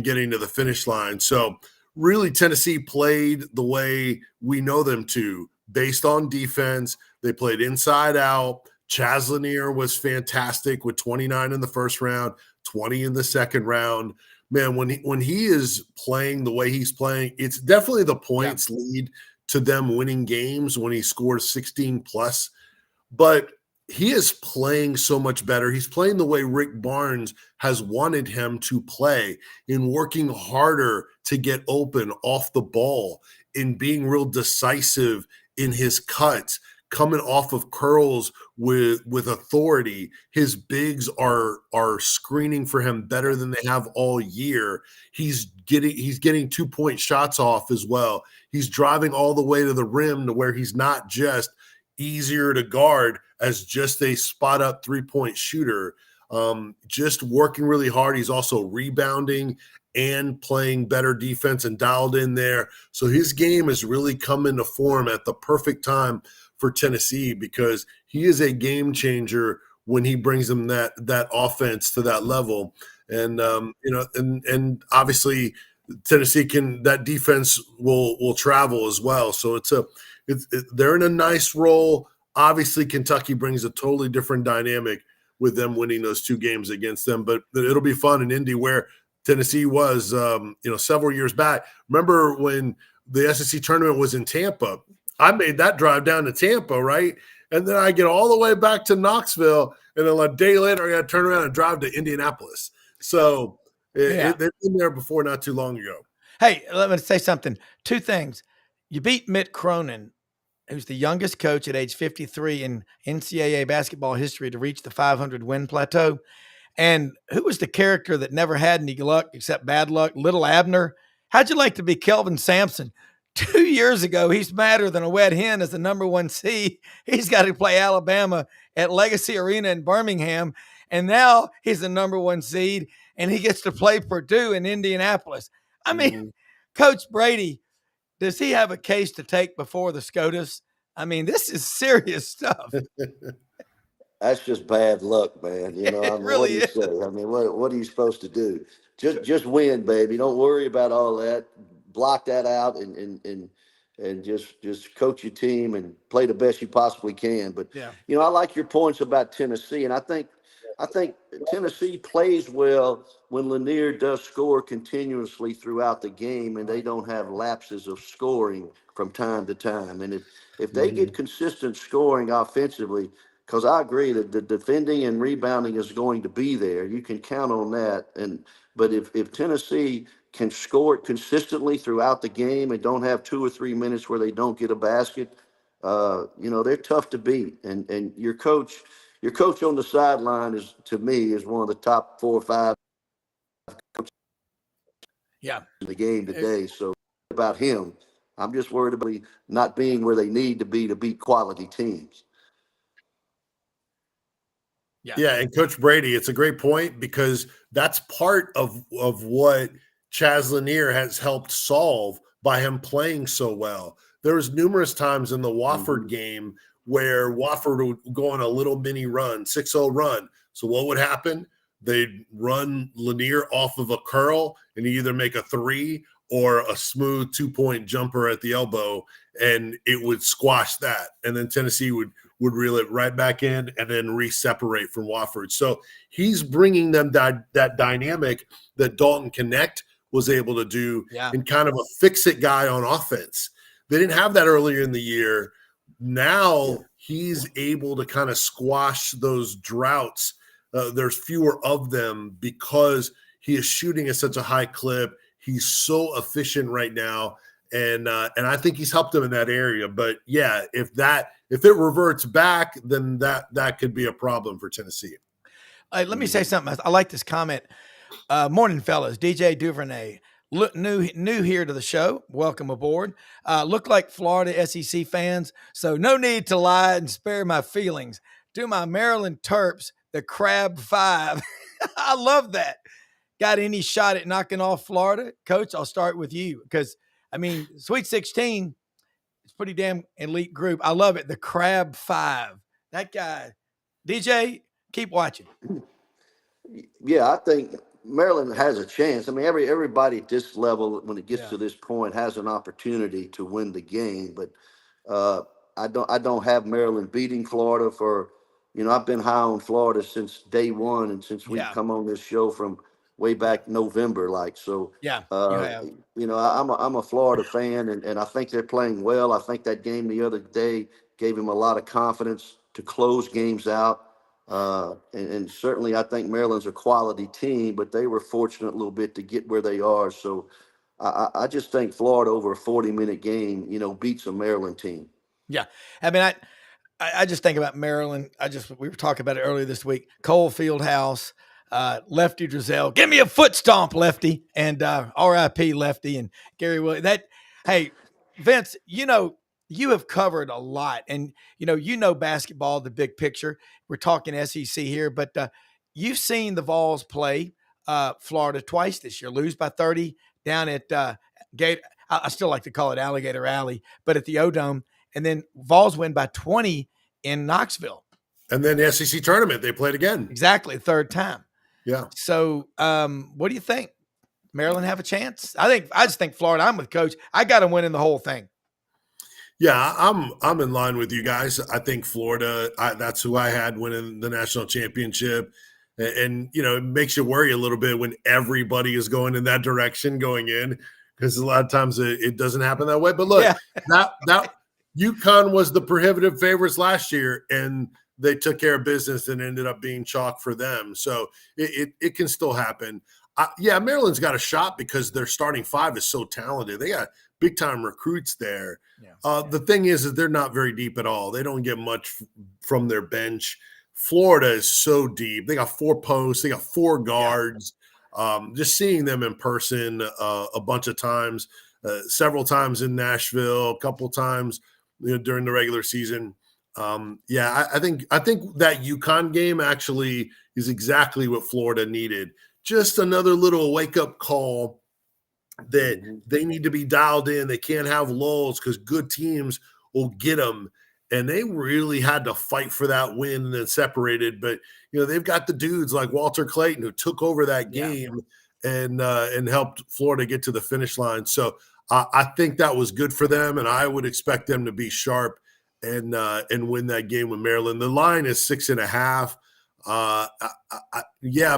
getting to the finish line. So really Tennessee played the way we know them to, based on defense. They played inside out. Chaz Lanier was fantastic with 29 in the first round, 20 in the second round. Man, when he is playing the way he's playing, it's definitely the points lead to them winning games when he scores 16 plus. But he is playing so much better. He's playing the way Rick Barnes has wanted him to play, in working harder to get open off the ball, in being real decisive in his cuts, coming off of curls with authority. His bigs are screening for him better than they have all year. He's getting 2-point shots off as well. He's driving all the way to the rim to where he's not just easier to guard as just a spot up 3-point shooter. Just working really hard. He's also rebounding and playing better defense and dialed in there. So his game has really come into form at the perfect time for Tennessee, because he is a game changer when he brings them that offense to that level. And you know, and obviously Tennessee that defense will travel as well. So they're in a nice role. Obviously, Kentucky brings a totally different dynamic with them winning those two games against them. But it'll be fun in Indy, where Tennessee was, several years back. Remember when the SEC tournament was in Tampa? I made that drive down to Tampa, right? And then I get all the way back to Knoxville, and then a day later I got to turn around and drive to Indianapolis. So they've been there before, not too long ago. Hey, let me say something. Two things. You beat Mitt Cronin, who's the youngest coach at age 53 in NCAA basketball history to reach the 500-win plateau. And who was the character that never had any luck except bad luck? Little Abner. How'd you like to be Kelvin Sampson? 2 years ago, he's madder than a wet hen as the number 1 seed. He's got to play Alabama at Legacy Arena in Birmingham. And now he's the number 1 seed and he gets to play Purdue in Indianapolis. I mean, Coach Brady, does he have a case to take before the SCOTUS? I mean, this is serious stuff. That's just bad luck, man. You know, It I mean, what do really you is. say? I mean, what are you supposed to do? Just win, baby. Don't worry about all that. Block that out and just coach your team and play the best you possibly can. But Yeah. you know, I like your points about Tennessee, and I think Tennessee plays well when Lanier does score continuously throughout the game, and they don't have lapses of scoring from time to time. And if they get consistent scoring offensively, because I agree that the defending and rebounding is going to be there. You can count on that. But if Tennessee can score it consistently throughout the game and don't have 2 or 3 minutes where they don't get a basket, you know, they're tough to beat. And your coach on the sideline is, to me, is one of the top 4 or 5 Yeah. in the game today. So about him, I'm just worried about not being where they need to be to beat quality teams. Yeah, and Coach Brady, it's a great point because that's part of what Chaz Lanier has helped solve by him playing so well. There was numerous times in the Wofford game where Wofford would go on a little mini run, 6-0 run. So what would happen? They'd run Lanier off of a curl and either make a 3 or a smooth 2-point jumper at the elbow, and it would squash that. And then Tennessee would reel it right back in and then re-separate from Wofford. So he's bringing them that dynamic that Dalton Connect was able to do and kind of a fix-it guy on offense. They didn't have that earlier in the year. Now he's able to kind of squash those droughts. There's fewer of them because he is shooting at such a high clip. He's so efficient right now. And I think he's helped them in that area. But yeah, if it reverts back, then that could be a problem for Tennessee. Let me say something. I like this comment. Morning, fellas. DJ Duvernay. Look, new here to the show. Welcome aboard. Look like Florida SEC fans, so no need to lie and spare my feelings. Do my Maryland Terps, the Crab 5. I love that. Got any shot at knocking off Florida? Coach, I'll start with you because, I mean, Sweet 16, it's pretty damn elite group. I love it. The Crab 5. That guy. DJ, keep watching. Yeah, I think Maryland has a chance. I mean, everybody at this level, when it gets to this point, has an opportunity to win the game. But I don't have Maryland beating Florida for, you know, I've been high on Florida since day one, and since we've come on this show from way back November, so. Yeah, you have. You know, I'm a Florida fan, and I think they're playing well. I think that game the other day gave him a lot of confidence to close games out. And certainly I think Maryland's a quality team, but they were fortunate a little bit to get where they are. So I just think Florida over a 40-minute game, you know, beats a Maryland team. Yeah. I mean, I just think about Maryland. We were talking about it earlier this week. Cole Fieldhouse, Lefty Drizel, give me a foot stomp, Lefty, and R.I.P. Lefty and Gary Williams. Hey, Vince, you know, you have covered a lot, and you know basketball, the big picture. We're talking SEC here, but you've seen the Vols play Florida twice this year, lose by 30 down at Gate. I still like to call it Alligator Alley, but at the O-Dome, and then Vols win by 20 in Knoxville. And then the SEC tournament, they played again. Exactly, third time. Yeah. So, what do you think? Maryland have a chance? I just think Florida. I'm with Coach. I got them winning the whole thing. Yeah, I'm in line with you guys. I think Florida. That's who I had winning the national championship, and you know it makes you worry a little bit when everybody is going in that direction going in, because a lot of times it doesn't happen that way. But look, that UConn was the prohibitive favorites last year, and they took care of business and ended up being chalk for them. So it can still happen. Yeah, Maryland's got a shot because their starting 5 is so talented. They got big-time recruits there. The thing is that they're not very deep at all. They don't get much from their bench. Florida is so deep. They got 4 posts. They got 4 guards. Just seeing them in person a bunch of times, several times in Nashville, a couple times during the regular season. I think that UConn game actually is exactly what Florida needed. Just another little wake-up call that they need to be dialed in. They can't have lulls because good teams will get them. And they really had to fight for that win and then separated. But, they've got the dudes like Walter Clayton who took over that game and helped Florida get to the finish line. So I think that was good for them, and I would expect them to be sharp and win that game with Maryland. The line is 6.5.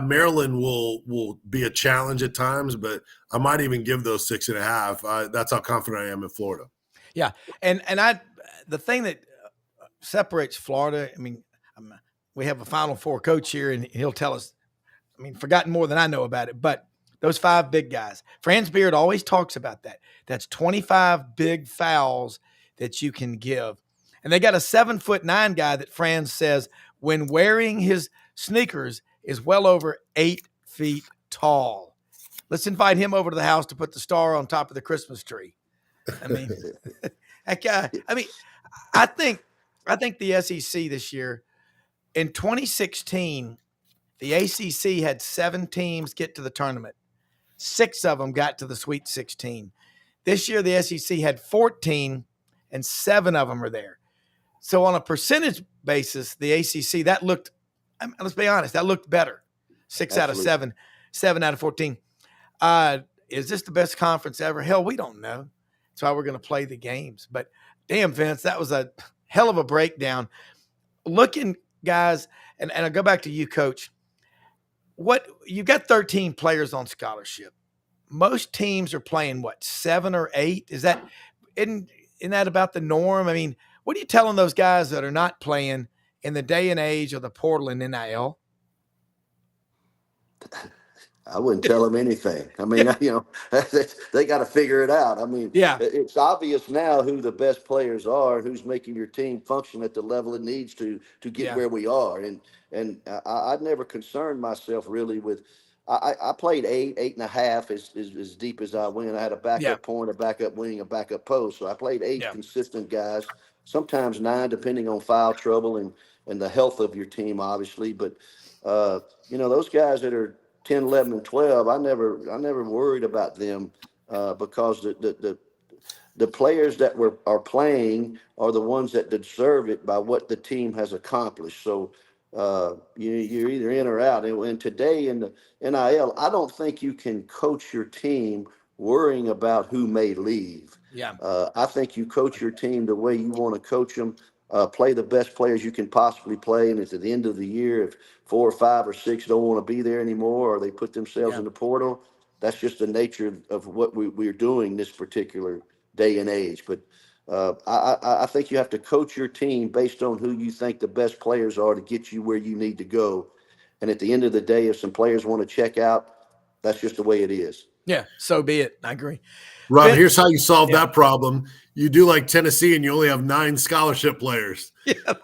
Maryland will be a challenge at times, but I might even give those 6.5. That's how confident I am in Florida. Yeah, and the thing that separates Florida, we have a Final Four coach here, and he'll tell us, forgotten more than I know about it, but those 5 big guys. Franz Beard always talks about that. That's 25 big fouls that you can give. And they got a 7'9" guy that Franz says, when wearing his sneakers, is well over 8 feet tall. Let's invite him over to the house to put the star on top of the Christmas tree. That guy. I think the SEC this year, in 2016, the ACC had 7 teams get to the tournament. 6 of them got to the Sweet 16. This year, the SEC had 14, and 7 of them are there. So on a percentage basis, the ACC, that looked, let's be honest, that looked better. 6 out of 7, 7 out of 14. Is this the best conference ever? Hell, we don't know. That's why we're going to play the games. But damn, Vince, that was a hell of a breakdown. Looking, guys, and I'll go back to you, Coach. You got 13 players on scholarship. Most teams are playing 7 or 8? Isn't that about the norm? What are you telling those guys that are not playing in the day and age of the portal and NIL? I wouldn't tell them anything. They got to figure it out. It's obvious now who the best players are, who's making your team function at the level it needs to get where we are. And I'd never concerned myself really with. I played 8.5 as deep as I went. I had a backup point, a backup wing, a backup post. So I played 8 consistent guys, sometimes 9, depending on foul trouble and the health of your team, obviously. But those guys that are 10, 11, and 12, I never worried about them because the players that are playing are the ones that deserve it by what the team has accomplished. So you're either in or out. And today in the NIL, I don't think you can coach your team worrying about who may leave. I think you coach your team the way you want to coach them. Play the best players you can possibly play. And it's at the end of the year, if 4 or 5 or 6 don't want to be there anymore, or they put themselves in the portal, that's just the nature of what we're doing this particular day and age. But I think you have to coach your team based on who you think the best players are to get you where you need to go. And at the end of the day, if some players want to check out, that's just the way it is. Yeah, so be it. I agree. Rob, here's how you solve that problem. You do like Tennessee and you only have 9 scholarship players.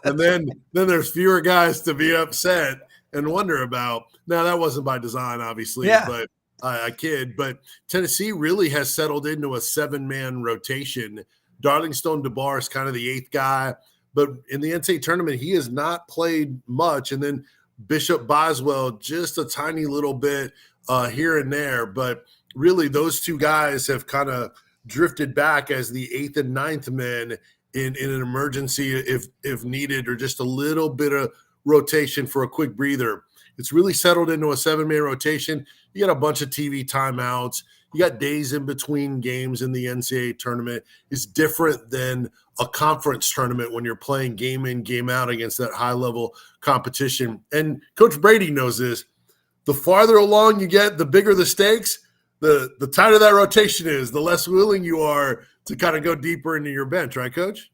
And then there's fewer guys to be upset and wonder about. Now, that wasn't by design, obviously, but I kid. But Tennessee really has settled into a 7-man rotation. Darling Stone DeBar is kind of the 8th guy. But in the NCAA tournament, he has not played much. And then Bishop Boswell, just a tiny little bit here and there. But really, those 2 guys have kind of drifted back as the 8th and 9th men in an emergency if needed, or just a little bit of rotation for a quick breather. It's really settled into a 7-man rotation. You got a bunch of TV timeouts. You got days in between games in the NCAA tournament. It's different than a conference tournament when you're playing game in, game out against that high-level competition. And Coach Brady knows this. The farther along you get, the bigger the stakes, the tighter that rotation is, the less willing you are to kind of go deeper into your bench, right, Coach?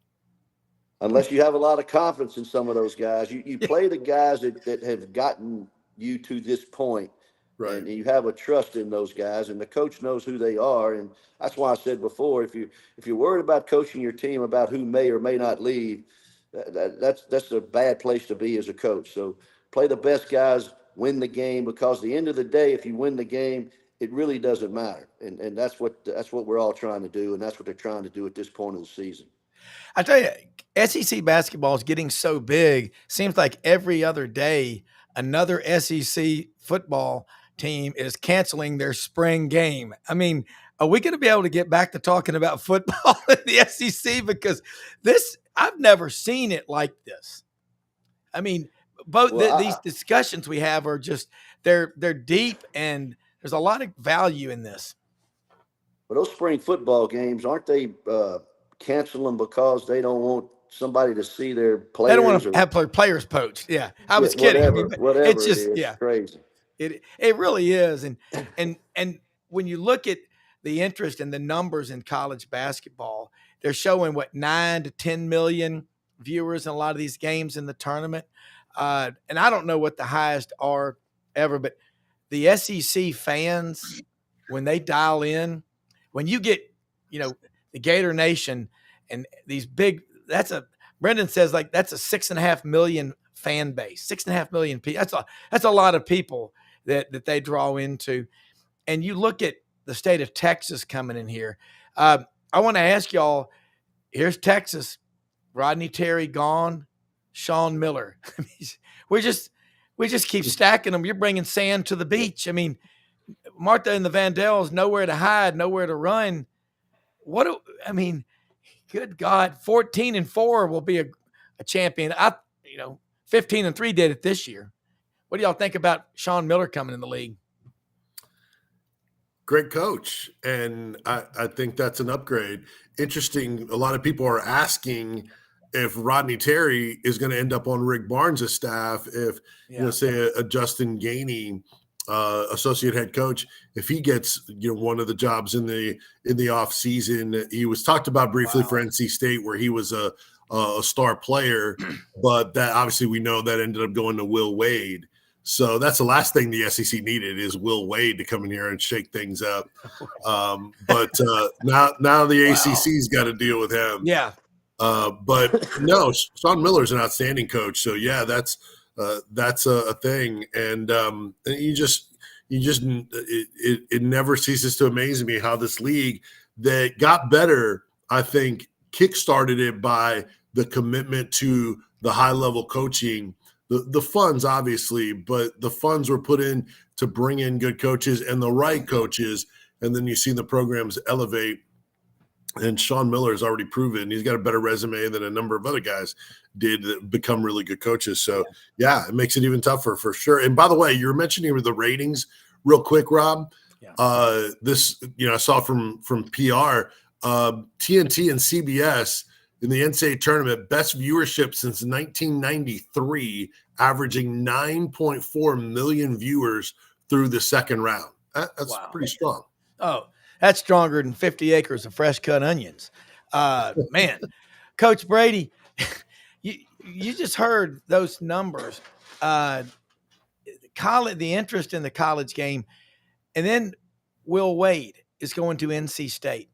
Unless you have a lot of confidence in some of those guys. You play the guys that have gotten you to this point. Right. And you have a trust in those guys, and the coach knows who they are. And that's why I said before, if you're worried about coaching your team about who may or may not leave, that's a bad place to be as a coach. So play the best guys, win the game, because at the end of the day, if you win the game, it really doesn't matter. And that's what we're all trying to do, and that's what they're trying to do at this point of the season. I tell you, SEC basketball is getting so big. Seems like every other day, another SEC football team is canceling their spring game. I mean, are we going to be able to get back to talking about football in the SEC? Because I've never seen it like this. I mean, these discussions we have are just they're deep, and there's a lot of value in this. But those spring football games, aren't they canceling because they don't want somebody to see their players? They don't want to have players poached. Yeah, I was kidding. Whatever it's just it's crazy. It really is, and when you look at the interest and the numbers in college basketball, they're showing 9 to 10 million viewers in a lot of these games in the tournament. And I don't know what the highest are ever, but the SEC fans, when they dial in, when you get, the Gator Nation and these big, Brendan says that's a 6.5 million fan base, 6.5 million people. That's a lot of people that they draw into. And you look at the state of Texas coming in here. I want to ask y'all, here's Texas, Rodney Terry gone, Sean Miller. we just keep stacking them. You're bringing sand to the beach. I mean, Martha and the Vandells, nowhere to hide, nowhere to run. Good God, 14-4 will be a champion. 15-3 did it this year. What do y'all think about Sean Miller coming in the league? Great coach, and I think that's an upgrade. Interesting, a lot of people are asking if Rodney Terry is going to end up on Rick Barnes' staff, if say a Justin Gainey, associate head coach, if he gets one of the jobs in the off season. He was talked about briefly for NC State, where he was a star player, but that obviously we know that ended up going to Will Wade. So that's the last thing the SEC needed, is Will Wade to come in here and shake things up. But now the ACC's got to deal with him. Yeah. But no, Sean Miller's an outstanding coach. So yeah, that's a thing. And it never ceases to amaze me how this league that got better, I think, kickstarted it by the commitment to the high level coaching. The funds, obviously, but the funds were put in to bring in good coaches and the right coaches. And then you see the programs elevate. And Sean Miller has already proven he's got a better resume than a number of other guys did that become really good coaches. So, yeah, it makes it even tougher for sure. And by the way, you were mentioning the ratings real quick, Rob. Yeah. This, I saw from PR, TNT and CBS in the NCAA tournament, best viewership since 1993, averaging 9.4 million viewers through the second round. That's pretty strong. Oh, that's stronger than 50 acres of fresh cut onions. Man, Coach Brady, you just heard those numbers. The interest in the college game. And then Will Wade is going to NC State.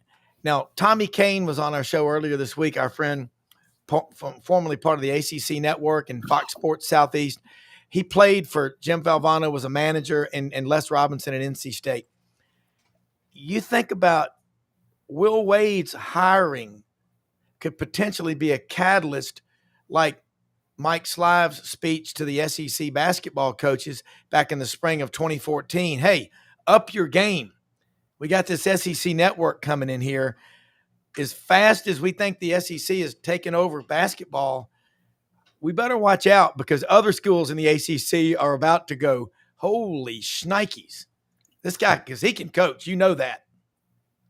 Now, Tommy Kane was on our show earlier this week, our friend, formerly part of the ACC Network and Fox Sports Southeast. He played for Jim Valvano, was a manager, and Les Robinson at NC State. You think about Will Wade's hiring could potentially be a catalyst, like Mike Slive's speech to the SEC basketball coaches back in the spring of 2014. Hey, up your game. We got this SEC network coming in here. As fast as we think the SEC is taking over basketball, we better watch out, because other schools in the ACC are about to go, holy shnikes. This guy, because he can coach. You know that.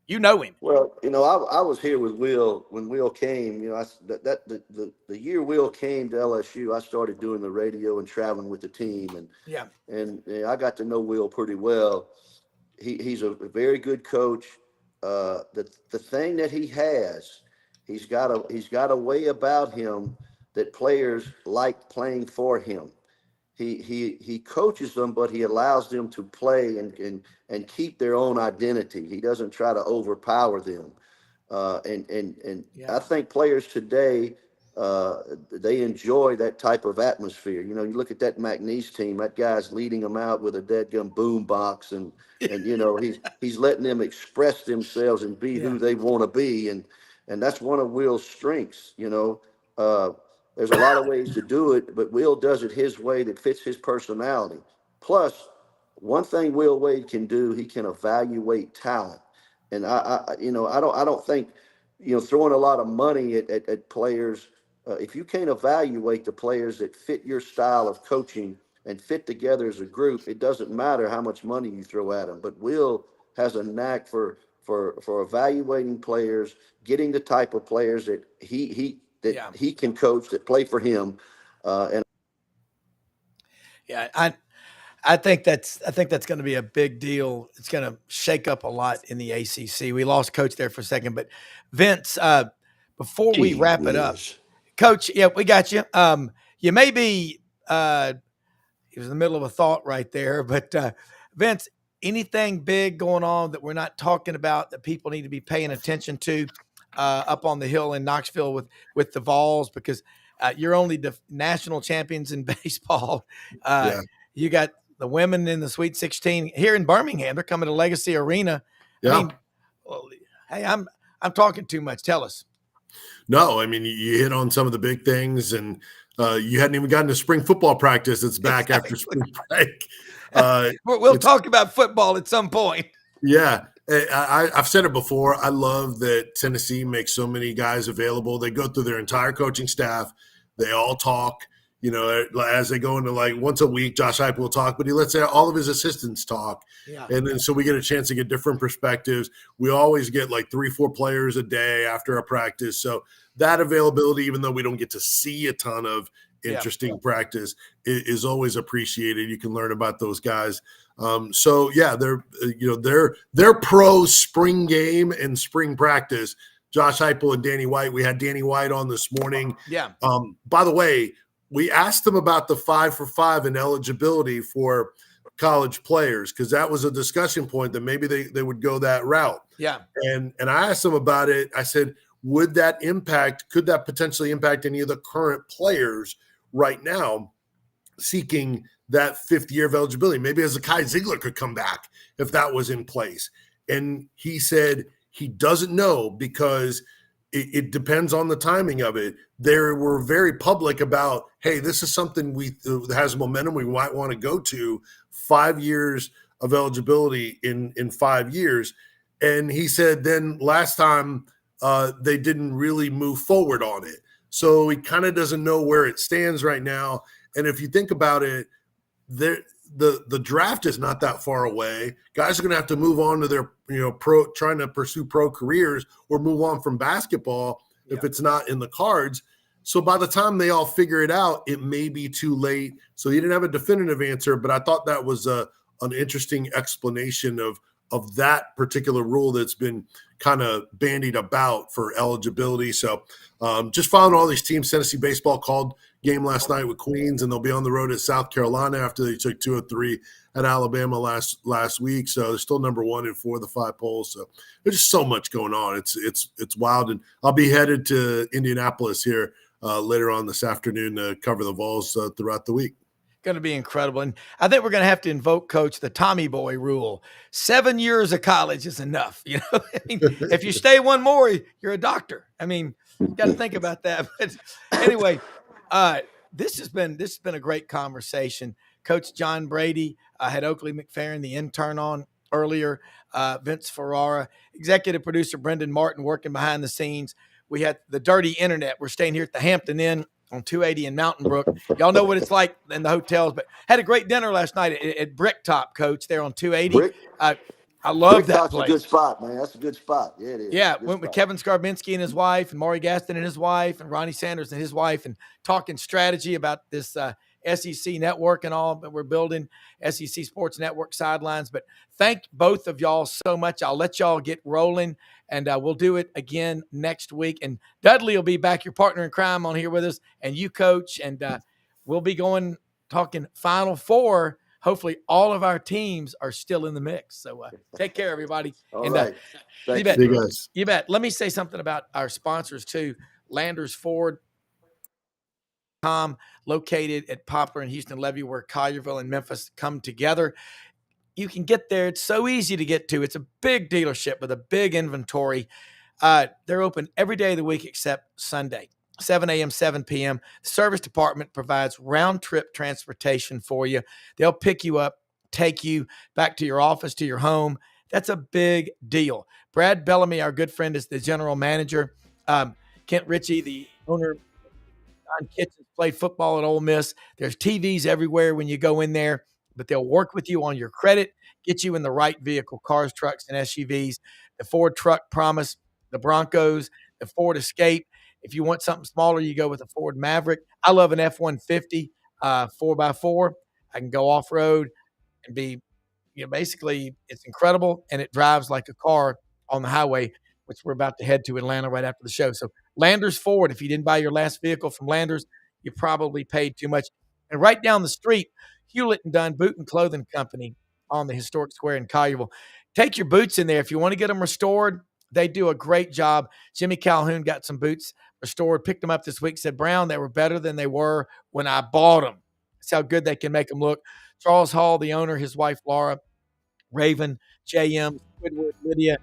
You know him. Well, I was here with Will when Will came. The year Will came to LSU, I started doing the radio and traveling with the team, and I got to know Will pretty well. He's a very good coach. The thing that he has, he's got a way about him that players like playing for him. He coaches them, but he allows them to play and keep their own identity. He doesn't try to overpower them. I think players today they enjoy that type of atmosphere. You look at that McNeese team. That guy's leading them out with a deadgum boom box, and he's letting them express themselves and be who they want to be, and that's one of Will's strengths. There's a lot of ways to do it, but Will does it his way that fits his personality. Plus, one thing Will Wade can do, he can evaluate talent, and I don't think throwing a lot of money at players. If you can't evaluate the players that fit your style of coaching and fit together as a group, it doesn't matter how much money you throw at them. But Will has a knack for evaluating players, getting the type of players that he can coach that play for him. I think that's going to be a big deal. It's going to shake up a lot in the ACC. We lost coach there for a second, but Vince, before we wrap it up, Coach, yeah, we got you. You may be, he was in the middle of a thought right there, but Vince, anything big going on that we're not talking about that people need to be paying attention to up on the hill in Knoxville with the Vols? Because you're only the national champions in baseball. You got the women in the Sweet 16 here in Birmingham. They're coming to Legacy Arena. Yeah. I mean, well, hey, I'm talking too much. Tell us. No, I mean, you hit on some of the big things, and you hadn't even gotten to spring football practice. It's back after spring break. We'll talk about football at some point. Yeah. I've said it before. I love that Tennessee makes so many guys available. They go through their entire coaching staff. They all talk. As they go into like once a week, Josh Heupel will talk, but he lets all of his assistants talk. Yeah. And then so we get a chance to get different perspectives. We always get like 3-4 players a day after a practice. So that availability, even though we don't get to see a ton of interesting practice, is always appreciated. You can learn about those guys. They're pro spring game and spring practice. Josh Heupel and Danny White. We had Danny White on this morning. Yeah. By the way, we asked them about the 5-for-5 and eligibility for college players because that was a discussion point that maybe they would go that route. Yeah. And I asked them about it. I said, could that potentially impact any of the current players right now seeking that 5th year of eligibility? Maybe Kai Ziegler could come back if that was in place. And he said he doesn't know because it depends on the timing of it. They were very public about, hey, this is something that has momentum we might want to go to. 5 years of eligibility in 5 years. And he said then last time they didn't really move forward on it. So he kind of doesn't know where it stands right now. And if you think about it, the draft is not that far away. Guys are going to have to move on to their trying to pursue pro careers or move on from basketball if it's not in the cards. So by the time they all figure it out, it may be too late. So he didn't have a definitive answer, but I thought that was an interesting explanation of that particular rule that's been kind of bandied about for eligibility. So just following all these teams. Tennessee baseball called game last night with Queens, and they'll be on the road at South Carolina after they took 2 of 3 at Alabama last week. So they're still number 1 in 4 of the 5 polls. So there's just so much going on. It's wild. And I'll be headed to Indianapolis here later on this afternoon to cover the Vols throughout the week. Going to be incredible. And I think we're going to have to invoke, Coach, the Tommy Boy rule. 7 years of college is enough. I mean, if you stay one more, you're a doctor. I mean, you got to think about that. But anyway, this has been a great conversation. Coach John Brady had Oakley Mcferrin, the intern, on earlier. Vince Ferrara, executive producer Brendan Martin working behind the scenes. We had the dirty internet. We're staying here at the Hampton Inn on 280 in Mountain Brook. Y'all know what it's like in the hotels, but had a great dinner last night at Bricktop, Coach, there on 280. I love that place. A good spot, man. That's a good spot. Yeah, it is. Yeah, went with Kevin Skarbinski and his wife, and Maury Gaston and his wife, and Ronnie Sanders and his wife, and talking strategy about this SEC network and all that we're building, SEC Sports Network sidelines. But thank both of y'all so much. I'll let y'all get rolling, and we'll do it again next week. And Dudley will be back, your partner in crime, on here with us, and you, Coach, and we'll be talking Final Four. Hopefully all of our teams are still in the mix. So take care, everybody. All right. You bet. Let me say something about our sponsors too. Landers Ford, located at Poplar in Houston Levee, where Collierville and Memphis come together. You can get there. It's so easy to get to. It's a big dealership with a big inventory. They're open every day of the week except Sunday, 7 a.m., 7 p.m. The service department provides round-trip transportation for you. They'll pick you up, take you back to your office, to your home. That's a big deal. Brad Bellamy, our good friend, is the general manager. Kent Ritchie, the owner, John Kitchens, played football at Ole Miss. There's TVs everywhere when you go in there, but they'll work with you on your credit, get you in the right vehicle, cars, trucks, and SUVs. The Ford Truck Promise, the Broncos, the Ford Escape. If you want something smaller, you go with a Ford Maverick. I love an F-150 4x4. I can go off-road and be, basically it's incredible, and it drives like a car on the highway, which we're about to head to Atlanta right after the show. So Landers Ford, if you didn't buy your last vehicle from Landers, you probably paid too much. And right down the street, Hewlett and Dunn Boot and Clothing Company on the historic square in Collierville. Take your boots in there. If you want to get them restored, they do a great job. Jimmy Calhoun got some boots restored, picked them up this week, said, Brown, they were better than they were when I bought them. That's how good they can make them look. Charles Hall, the owner, his wife, Laura, Raven, JM, Squidward, Lydia,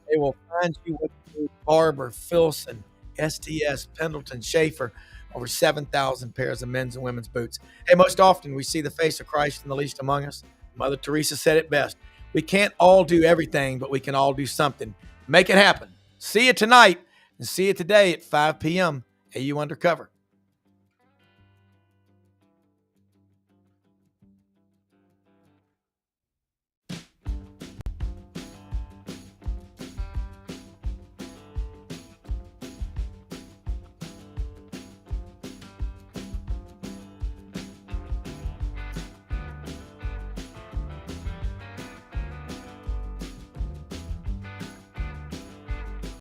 they will find you what you need. Barber, Filson, STS, Pendleton, Schaefer, over 7,000 pairs of men's and women's boots. Hey, most often we see the face of Christ in the least among us. Mother Teresa said it best. We can't all do everything, but we can all do something. Make it happen. See you tonight and see you today at 5 p.m. AU Undercover.